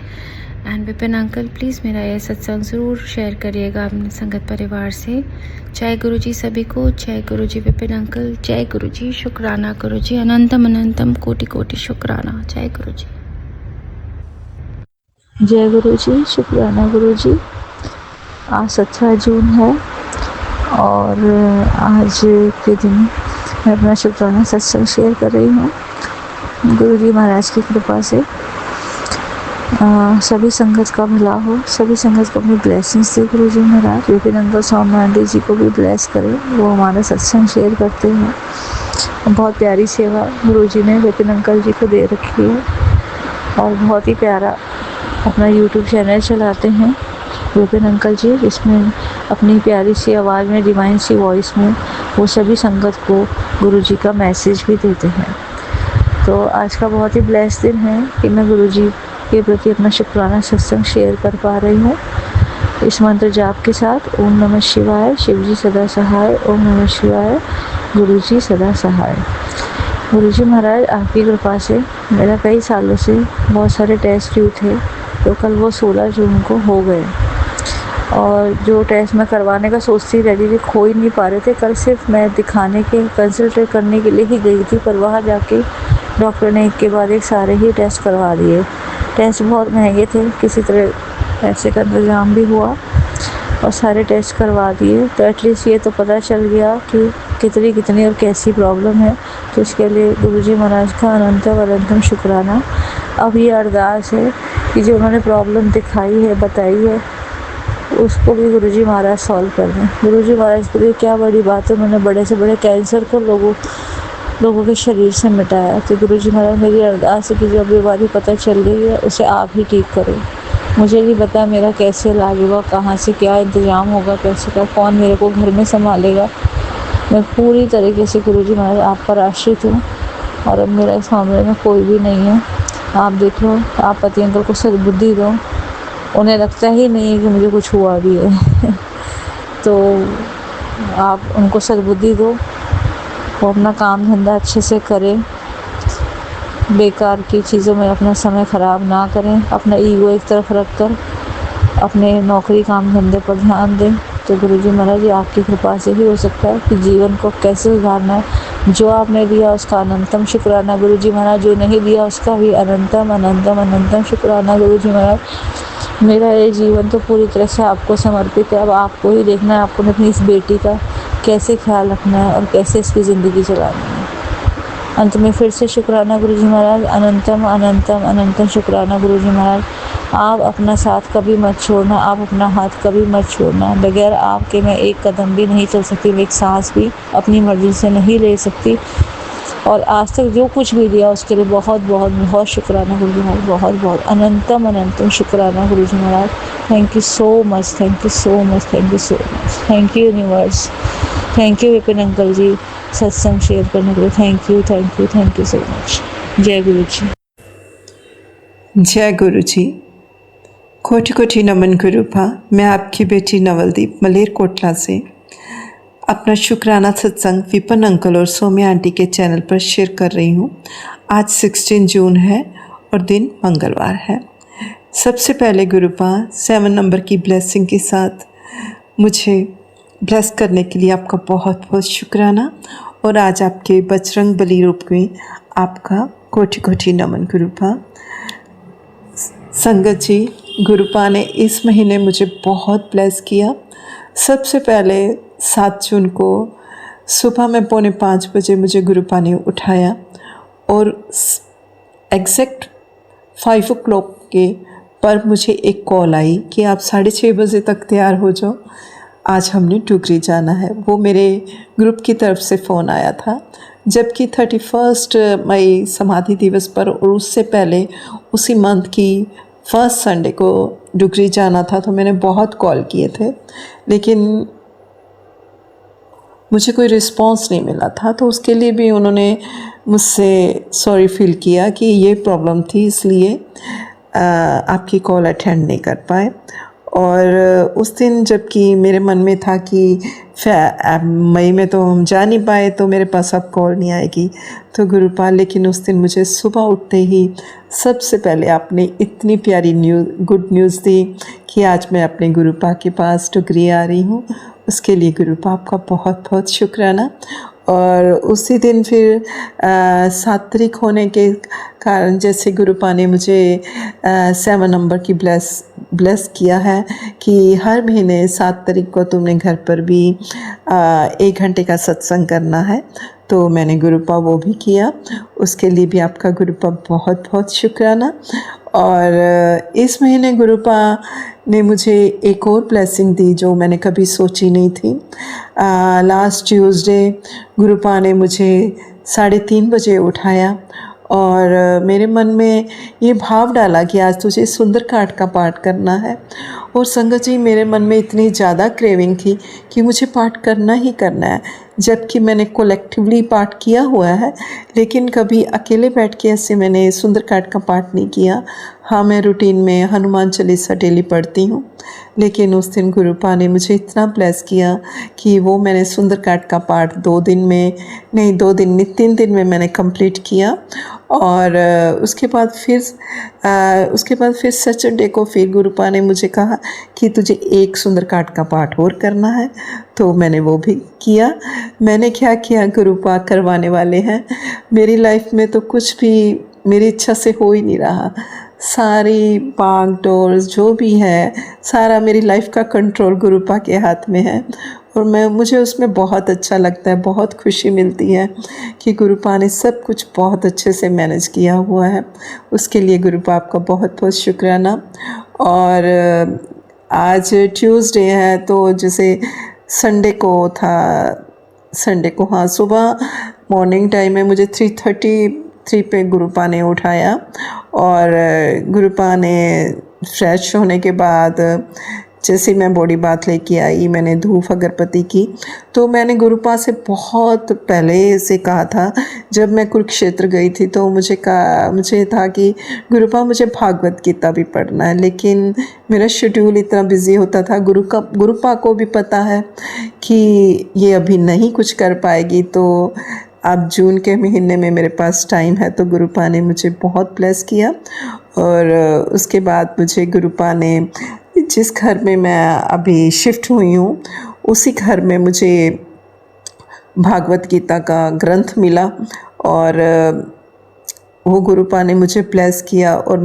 एंड विपिन अंकल, प्लीज़ मेरा यह सत्संग ज़रूर शेयर करिएगा अपने संगत परिवार से। जय गुरु जी सभी को। जय गुरु जी विपिन अंकल। जय गुरु जी। शुक्राना गुरु जी। अनंतम अनंतम कोटि कोटि शुक्राना। जय गुरु जी। जय गुरु जी। शुक्राना गुरु जी। आज 17 जून है और आज के दिन मैं अपना शुक्राना सत्संग शेयर कर रही हूँ गुरु जी महाराज की कृपा से। सभी संगत का भला हो, सभी संगत को अपनी ब्लेसिंग्स दे गुरु जी महाराज। विपिन अंकल, सौम्या आंटी जी को भी ब्लेस करें, वो हमारा सत्संग शेयर करते हैं। बहुत प्यारी सेवा गुरु जी ने विपिन अंकल जी को दे रखी है और बहुत ही प्यारा अपना यूट्यूब चैनल चलाते हैं विपिन अंकल जी, जिसमें अपनी प्यारी सी आवाज़ में, डिवाइन सी वॉइस में वो सभी संगत को गुरु जी का मैसेज भी देते हैं। तो आज का बहुत ही ब्लेस्ड दिन है कि मैं गुरु जी के प्रति अपना शुक्राना सत्संग शेयर कर पा रही हूँ इस मंत्र जाप के साथ। ओम नमः शिवाय, शिव जी सदा सहाय। ओम नमः शिवाय, गुरु जी सदा सहाय। गुरु जी महाराज, आपकी कृपा से मेरा कई सालों से बहुत सारे टेस्ट ड्यू थे, तो कल वो 16 जून को हो गए। और जो टेस्ट मैं करवाने का सोचती रहती थी, खो ही नहीं पा रहे थे। कल सिर्फ मैं दिखाने के, कंसल्टेट करने के लिए ही गई थी, पर वहाँ जाके डॉक्टर ने एक के बाद एक सारे ही टेस्ट करवा दिए। टेस्ट बहुत महंगे थे, किसी तरह पैसे का इंतज़ाम भी हुआ और सारे टेस्ट करवा दिए। तो एटलीस्ट ये तो पता चल गया कि कितनी और कैसी प्रॉब्लम है। तो इसके लिए गुरु जी महाराज का अनंतम शुक्राना। अब ये अरदास है कि जो उन्होंने प्रॉब्लम दिखाई है, बताई है, उसको भी गुरु जी महाराज सॉल्व कर दें। गुरु जी महाराज के लिए क्या बड़ी बात है, उन्होंने बड़े से बड़े कैंसर को लोगों के शरीर से मिटाया। तो गुरु जी महाराज, मेरी अरदास है कि जो बीमारी पता चल गई है उसे आप ही ठीक करें। मुझे नहीं पता मेरा कैसे इलाज होगा, कहाँ से क्या इंतज़ाम होगा, कैसे का, कौन मेरे को घर में संभालेगा। मैं पूरी तरीके से गुरु जी महाराज आप पर आश्रित हूँ और अब मेरा इस मामले में कोई भी नहीं है। आप देख लो, आप पति अंकल को सद्बुद्धि दो, उन्हें लगता ही नहीं है कि मुझे कुछ हुआ भी है तो आप उनको सद्बुद्धि दो, वो अपना काम धंधा अच्छे से करें, बेकार की चीज़ों में अपना समय ख़राब ना करें, अपना ईगो एक तरफ रख कर अपने नौकरी काम धंधे पर ध्यान दें। तो गुरु जी महाराज, ये आपकी कृपा से ही हो सकता है कि जीवन को कैसे सुधारना है। जो आपने दिया उसका अनंतम शुक्राना गुरु जी महाराज, जो नहीं दिया उसका भी अनंतम शुक्राना गुरु जी महाराज। मेरा ये जीवन तो पूरी तरह से आपको समर्पित है। अब आपको ही देखना है, आपको अपनी इस बेटी का कैसे ख्याल रखना है और कैसे इसकी ज़िंदगी चलानी है। अंत में फिर से शुक्राना गुरु जी महाराज, अनंतम शुक्राना गुरु जी महाराज। आप अपना साथ कभी मत छोड़ना, आप अपना हाथ कभी मत छोड़ना। बगैर आपके मैं एक कदम भी नहीं चल सकती, मैं एक सांस भी अपनी मर्जी से नहीं ले सकती। और आज तक जो कुछ भी दिया उसके लिए बहुत शुक्राना गुरु जी महाराज, बहुत अनंतम शुक्राना Guru ji Maharaj. Thank you so much, thank you universe, thank you Vipin uncle ji सत्संग शेयर करने के लिए। Thank you so much. जय गुरु जी। जय गुरु जी। कोटि कोटि नमन गुरुपा। मैं आपकी बेटी नवलदीप मलेरकोटला से अपना शुक्राना सत्संग विपिन अंकल और सोम्या आंटी के चैनल पर शेयर कर रही हूँ। आज 16 जून है और दिन मंगलवार है। सबसे पहले गुरुपा 7 नंबर की ब्लेसिंग के साथ मुझे ब्लेस करने के लिए आपका बहुत शुक्राना। और आज आपके बजरंग बली रूप में आपका कोटि कोटि नमन गुरुपा। संगत जी, गुरुपा ने इस महीने मुझे बहुत ब्लेस किया। सबसे पहले 7 जून को सुबह में 4:45 बजे मुझे गुरुपा ने उठाया और एग्जैक्ट 5 o'clock के पर मुझे एक कॉल आई कि आप 6:30 बजे तक तैयार हो जाओ, आज हमने टुकरी जाना है। वो मेरे ग्रुप की तरफ से फ़ोन आया था, जबकि 31 मई समाधि दिवस पर और उससे पहले उसी मंथ की फर्स्ट संडे को डुगरी जाना था। तो मैंने बहुत कॉल किए थे, लेकिन मुझे कोई रिस्पांस नहीं मिला था। तो उसके लिए भी उन्होंने मुझसे सॉरी फील किया कि ये प्रॉब्लम थी, इसलिए आपकी कॉल अटेंड नहीं कर पाए। और उस दिन जबकि मेरे मन में था कि मई में तो हम जा नहीं पाए, तो मेरे पास अब कॉल नहीं आएगी। तो गुरुपाल, लेकिन उस दिन मुझे सुबह उठते ही सबसे पहले आपने इतनी प्यारी गुड न्यूज़ दी कि आज मैं अपने गुरुपा के पास टुकरी आ रही हूँ। उसके लिए गुरुपा आपका बहुत बहुत शुक्राना। और उसी दिन फिर 7 तारीख होने के कारण जैसे गुरुपा ने मुझे 7 नंबर की ब्लेस किया है कि हर महीने 7 तारीख को तुमने घर पर भी 1 घंटे का सत्संग करना है। तो मैंने गुरुपा वो भी किया, उसके लिए भी आपका गुरुपा बहुत बहुत शुक्राना। और इस महीने गुरुपा ने मुझे एक और ब्लेसिंग दी जो मैंने कभी सोची नहीं थी। लास्ट ट्यूसडे गुरुपा ने मुझे 3:30 बजे उठाया और मेरे मन में ये भाव डाला कि आज तुझे सुंदरकांड का पाठ करना है। और संगत जी, मेरे मन में इतनी ज़्यादा क्रेविंग थी कि मुझे पाठ करना ही करना है, जबकि मैंने कोलेक्टिवली पाठ किया हुआ है, लेकिन कभी अकेले बैठ के ऐसे मैंने सुंदरकांड का पाठ नहीं किया। हाँ, मैं रूटीन में हनुमान चालीसा डेली पढ़ती हूँ, लेकिन उस दिन गुरुपा ने मुझे इतना ब्लेस किया कि वो मैंने सुंदरकांड का पाठ 2 दिन में नहीं, 2 दिन नहीं, 3 दिन में मैंने कंप्लीट किया। और उसके बाद फिर सैटरडे को फिर गुरुपा ने मुझे कहा कि तुझे एक सुंदरकांड का पाठ और करना है। तो मैंने वो भी किया। मैंने क्या किया, गुरुपा करवाने वाले हैं। मेरी लाइफ में तो कुछ भी मेरी इच्छा से हो ही नहीं रहा। सारी भाग दौड़ जो भी है, सारा मेरी लाइफ का कंट्रोल गुरुपा के हाथ में है। और मुझे उसमें बहुत अच्छा लगता है, बहुत खुशी मिलती है कि गुरुपा ने सब कुछ बहुत अच्छे से मैनेज किया हुआ है। उसके लिए गुरुपा आपका बहुत बहुत शुक्राना। और आज ट्यूसडे है, तो जैसे संडे को हाँ, सुबह मॉर्निंग टाइम में मुझे 3:33 पे गुरुपा ने उठाया। और गुरुपा ने फ्रेश होने के बाद जैसे मैं बॉडी बाथ लेके आई, मैंने धूप अगरबत्ती की। तो मैंने गुरुपा से बहुत पहले से कहा था, जब मैं कुरुक्षेत्र गई थी तो मुझे था कि गुरुपा मुझे भागवत गीता भी पढ़ना है, लेकिन मेरा शेड्यूल इतना बिजी होता था। गुरुपा को भी पता है कि ये अभी नहीं कुछ कर पाएगी। तो अब जून के महीने में मेरे पास टाइम है, तो गुरुपा ने मुझे बहुत ब्लेस किया। और उसके बाद मुझे गुरुपा ने जिस घर में मैं अभी शिफ्ट हुई हूँ, उसी घर में मुझे भागवत गीता का ग्रंथ मिला। और वो गुरुपा ने मुझे ब्लेस किया और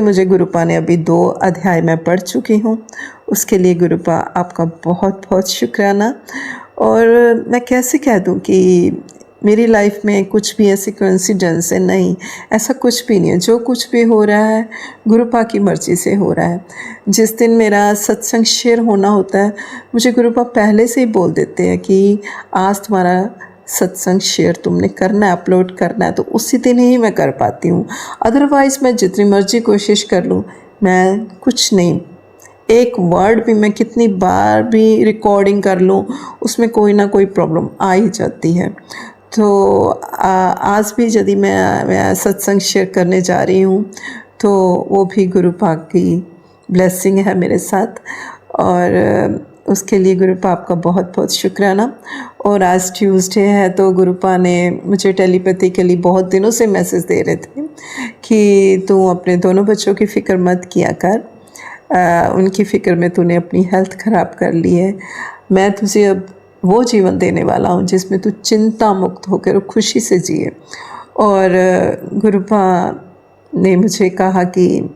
मुझे गुरुपा ने अभी 2 अध्याय में पढ़ चुकी हूँ। उसके लिए गुरुपा आपका बहुत बहुत शुक्राना। और मैं कैसे कह दूँ कि मेरी लाइफ में कुछ भी ऐसी कोइंसिडेंस है नहीं, ऐसा कुछ भी नहीं है। जो कुछ भी हो रहा है गुरुपा की मर्ज़ी से हो रहा है। जिस दिन मेरा सत्संग शेयर होना होता है, मुझे गुरुपा पहले से ही बोल देते हैं कि आज तुम्हारा सत्संग शेयर तुमने करना है, अपलोड करना है, तो उसी दिन ही मैं कर पाती हूँ। अदरवाइज़ मैं जितनी मर्ज़ी कोशिश कर लूँ, मैं कुछ नहीं, एक वर्ड भी मैं कितनी बार भी रिकॉर्डिंग कर लूँ, उसमें कोई ना कोई प्रॉब्लम आ ही जाती है। तो आज भी यदि मैं सत्संग शेयर करने जा रही हूँ, तो वो भी गुरुपा की ब्लेसिंग है मेरे साथ। और उसके लिए गुरुपा आपका बहुत बहुत शुक्राना। और आज ट्यूसडे है, तो गुरुपा ने मुझे टेलीपैथिकली बहुत दिनों से मैसेज दे रहे थे कि तू अपने दोनों बच्चों की फ़िक्र मत किया कर, उनकी फ़िक्र में तूने अपनी हेल्थ ख़राब कर ली है। मैं तुझे अब वो जीवन देने वाला हूँ जिसमें तू चिंता मुक्त होकर खुशी से जिए। और गुरुपा ने मुझे कहा कि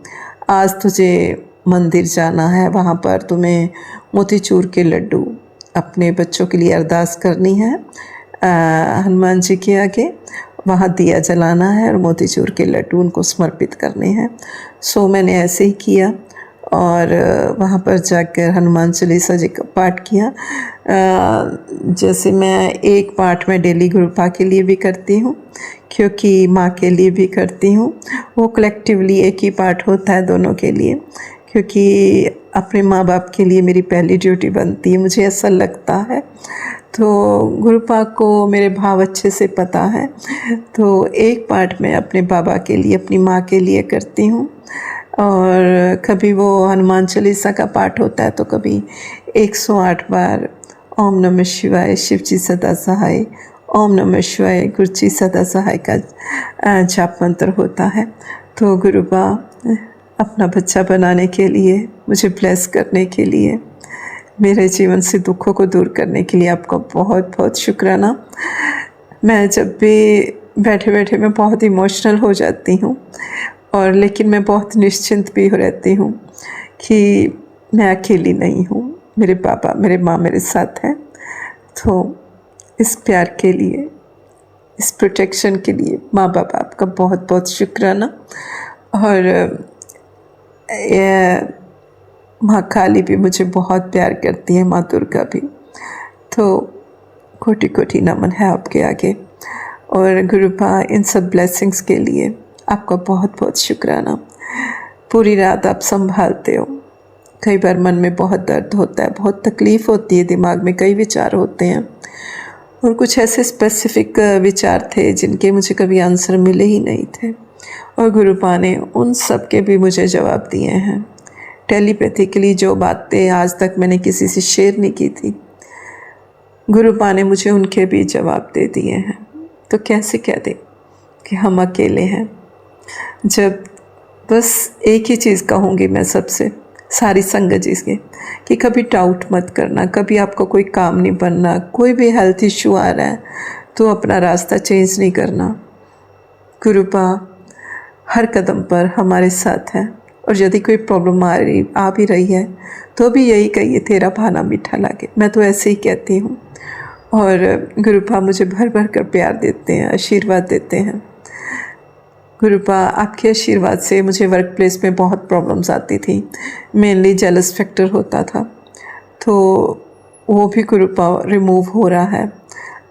आज तुझे मंदिर जाना है, वहाँ पर तुम्हें मोतीचूर के लड्डू अपने बच्चों के लिए अरदास करनी है हनुमान जी के आगे। वहाँ दिया जलाना है और मोतीचूर के लड्डू उनको समर्पित करने हैं। सो मैंने ऐसे ही किया और वहाँ पर जाकर हनुमान चालीसा जी का पाठ किया। जैसे मैं एक पाठ में डेली गुरुपा के लिए भी करती हूँ, क्योंकि माँ के लिए भी करती हूँ। वो कलेक्टिवली एक ही पाठ होता है दोनों के लिए, क्योंकि अपने माँ बाप के लिए मेरी पहली ड्यूटी बनती है, मुझे ऐसा लगता है। तो गुरुपा को मेरे भाव अच्छे से पता है, तो एक पाठ मैं अपने बाबा के लिए, अपनी माँ के लिए करती हूँ। और कभी वो हनुमान चालीसा का पाठ होता है तो कभी 108 बार ओम नमः शिवाय शिव जी सदा सहाय, ओम नमः शिवाय गुरु जी सदा सहाय का जाप मंत्र होता है। तो गुरुपा अपना बच्चा बनाने के लिए, मुझे ब्लेस करने के लिए, मेरे जीवन से दुखों को दूर करने के लिए आपका बहुत बहुत शुक्राना। मैं जब भी बैठे बैठे मैं बहुत इमोशनल हो जाती हूँ, और लेकिन मैं बहुत निश्चिंत भी हो रहती हूँ कि मैं अकेली नहीं हूँ, मेरे पापा मेरे माँ मेरे साथ हैं। तो इस प्यार के लिए, इस प्रोटेक्शन के लिए माँ बाप आपका बहुत बहुत शुक्राना। और माँ काली भी मुझे बहुत प्यार करती है, माँ दुर्गा भी। तो कोटि कोटि नमन है आपके आगे। और गुरुपा इन सब ब्लेसिंग्स के लिए आपका बहुत बहुत शुक्राना। पूरी रात आप संभालते हो। कई बार मन में बहुत दर्द होता है, बहुत तकलीफ़ होती है, दिमाग में कई विचार होते हैं, और कुछ ऐसे स्पेसिफिक विचार थे जिनके मुझे कभी आंसर मिले ही नहीं थे, और गुरुपा ने उन सब के भी मुझे जवाब दिए हैं। टेलीपैथिकली जो बातें आज तक मैंने किसी से शेयर नहीं की थी, गुरुपा ने मुझे उनके भी जवाब दे दिए हैं। तो कैसे कह दें कि हम अकेले हैं, जब बस एक ही चीज़ कहूँगी मैं सबसे, सारी संगत जी के, कि कभी डाउट मत करना, कभी आपको कोई काम नहीं बनना, कोई भी हेल्थ इशू आ रहा है तो अपना रास्ता चेंज नहीं करना। गुरुपा हर कदम पर हमारे साथ है, और यदि कोई प्रॉब्लम आ भी रही है तो भी यही कहिए, तेरा भाना मीठा लागे। मैं तो ऐसे ही कहती हूँ, और गुरुपा मुझे भर भर कर प्यार देते हैं, आशीर्वाद देते हैं। गुरुपा आपके आशीर्वाद से मुझे वर्क प्लेस में बहुत प्रॉब्लम्स आती थी, मेनली जेलस फैक्टर होता था, तो वो भी गुरुपा रिमूव हो रहा है।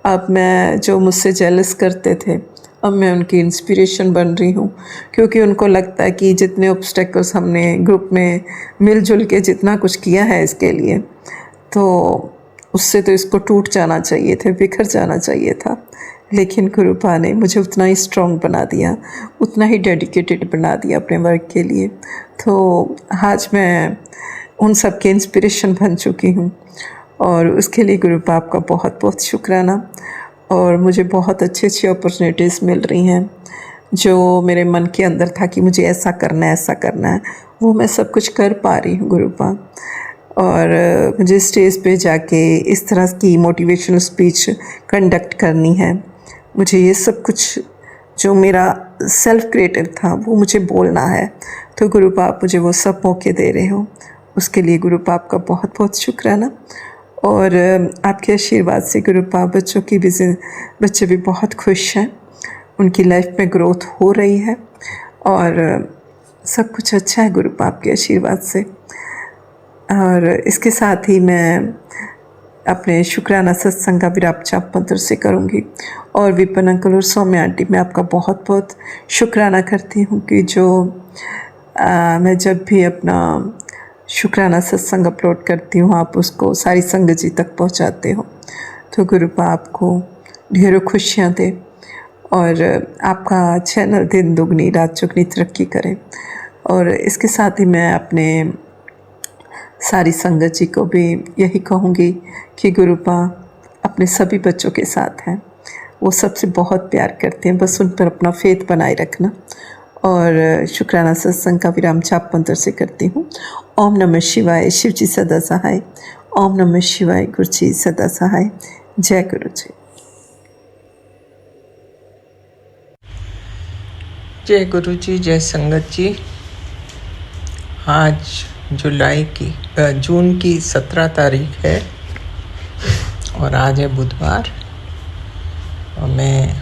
अब मैं, जो मुझसे जेलस करते थे, अब मैं उनकी इंस्पिरेशन बन रही हूँ, क्योंकि उनको लगता है कि जितने ऑब्स्टेकल्स हमने ग्रुप में मिलजुल के जितना कुछ किया है इसके लिए, तो उससे तो इसको टूट जाना चाहिए था, बिखर जाना चाहिए था। लेकिन गुरुपा ने मुझे उतना ही स्ट्रॉन्ग बना दिया, उतना ही डेडिकेटेड बना दिया अपने वर्क के लिए। तो आज मैं उन सब के इंस्पिरेशन बन चुकी हूँ, और उसके लिए गुरुपा आपका बहुत बहुत शुक्राना। और मुझे बहुत अच्छी अच्छी अपॉर्चुनिटीज़ मिल रही हैं, जो मेरे मन के अंदर था कि मुझे ऐसा करना है, ऐसा करना है, वो मैं सब कुछ कर पा रही हूँ गुरुपा। और मुझे स्टेज पे जाके इस तरह की मोटिवेशनल स्पीच कंडक्ट करनी है, मुझे ये सब कुछ जो मेरा सेल्फ क्रिएटिव था वो मुझे बोलना है। तो गुरुपा आप मुझे वो सब मौके दे रहे हो, उसके लिए गुरुपा आपका बहुत बहुत शुक्राना। और आपके आशीर्वाद से गुरुपा बच्चे भी बहुत खुश हैं, उनकी लाइफ में ग्रोथ हो रही है, और सब कुछ अच्छा है गुरुपा आपके आशीर्वाद से। और इसके साथ ही मैं अपने शुक्राना सत्संग का विराम जाप मंत्र से करूँगी। और विपिन अंकल और सौम्या आंटी, मैं आपका बहुत बहुत शुक्राना करती हूँ कि जो मैं जब भी अपना शुक्राना सत्संग अपलोड करती हूँ, आप उसको सारी संगत जी तक पहुँचाते हो। तो गुरुपा आपको ढेरों खुशियाँ दे, और आपका चैनल दिन दुगनी रात चौगनी तरक्की करे। और इसके साथ ही मैं अपने सारी संगत जी को भी यही कहूँगी कि गुरुपा अपने सभी बच्चों के साथ हैं, वो सबसे बहुत प्यार करते हैं, बस उन पर अपना फेथ बनाए रखना। और शुक्राना सत्संग का विराम जाप मंत्र से करती हूँ। ओम नमः शिवाय शिव जी सदा सहाय, ओम नमः शिवाय गुरु जी सदा सहाय। जय गुरु जी। जय गुरु जी, जय संगत जी। आज जून की 17 तारीख है और आज है बुधवार, और मैं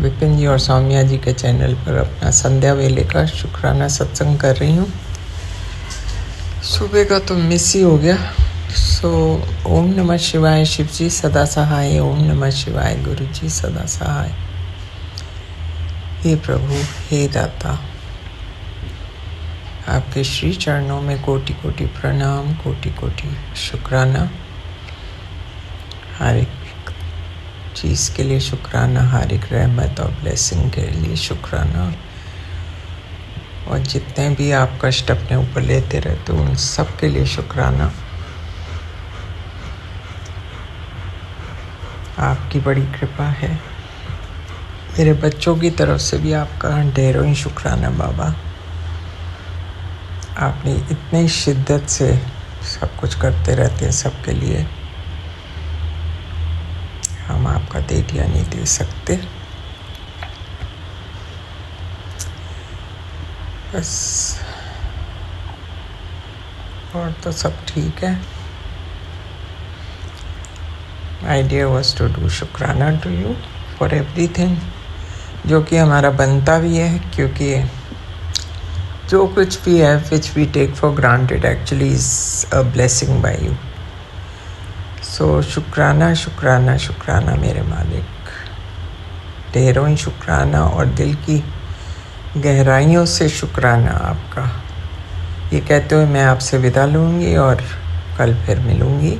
विपिन जी और सौम्या जी के चैनल पर अपना संध्या वेले का शुक्राना सत्संग कर रही हूँ। सुबह का तो मिस ही हो गया। सो ओम नमः शिवाय, शिव जी सदा सहाय। ओम नमः शिवाय, गुरु जी सदा सहाय। हे प्रभु, हे दाता, आपके श्री चरणों में कोटि कोटि प्रणाम, कोटि कोटि शुक्राना। हर एक चीज़ के लिए शुक्राना, हर एक रहमत और ब्लेसिंग के लिए शुक्राना। और जितने भी आप कष्ट अपने ऊपर लेते रहते हो उन सब के लिए शुक्राना। आपकी बड़ी कृपा है। मेरे बच्चों की तरफ से भी आपका ढेरों ही शुक्राना बाबा। आपने इतनी शिद्दत से सब कुछ करते रहते हैं सबके लिए, हम आपका देटिया नहीं दे सकते। बस और तो सब ठीक है। आइडिया वॉज टू डू शुक्राना टू यू फॉर एवरीथिंग, जो कि हमारा बनता भी है, क्योंकि जो कुछ भी है which we take for granted actually is a blessing by you. So शुक्राना शुक्राना शुक्राना मेरे मालिक, ढेरों ही शुक्राना और दिल की गहराइयों से शुक्राना आपका। ये कहते हुए मैं आपसे विदा लूँगी और कल फिर मिलूँगी।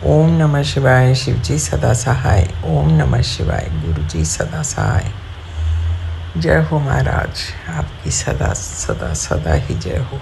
ओम नमः शिवाय, शिव जी सदा सहाय। ओम नमः शिवाय, गुरु जी सदा सहाय। जय हो महाराज, आपकी सदा सदा सदा ही जय हो।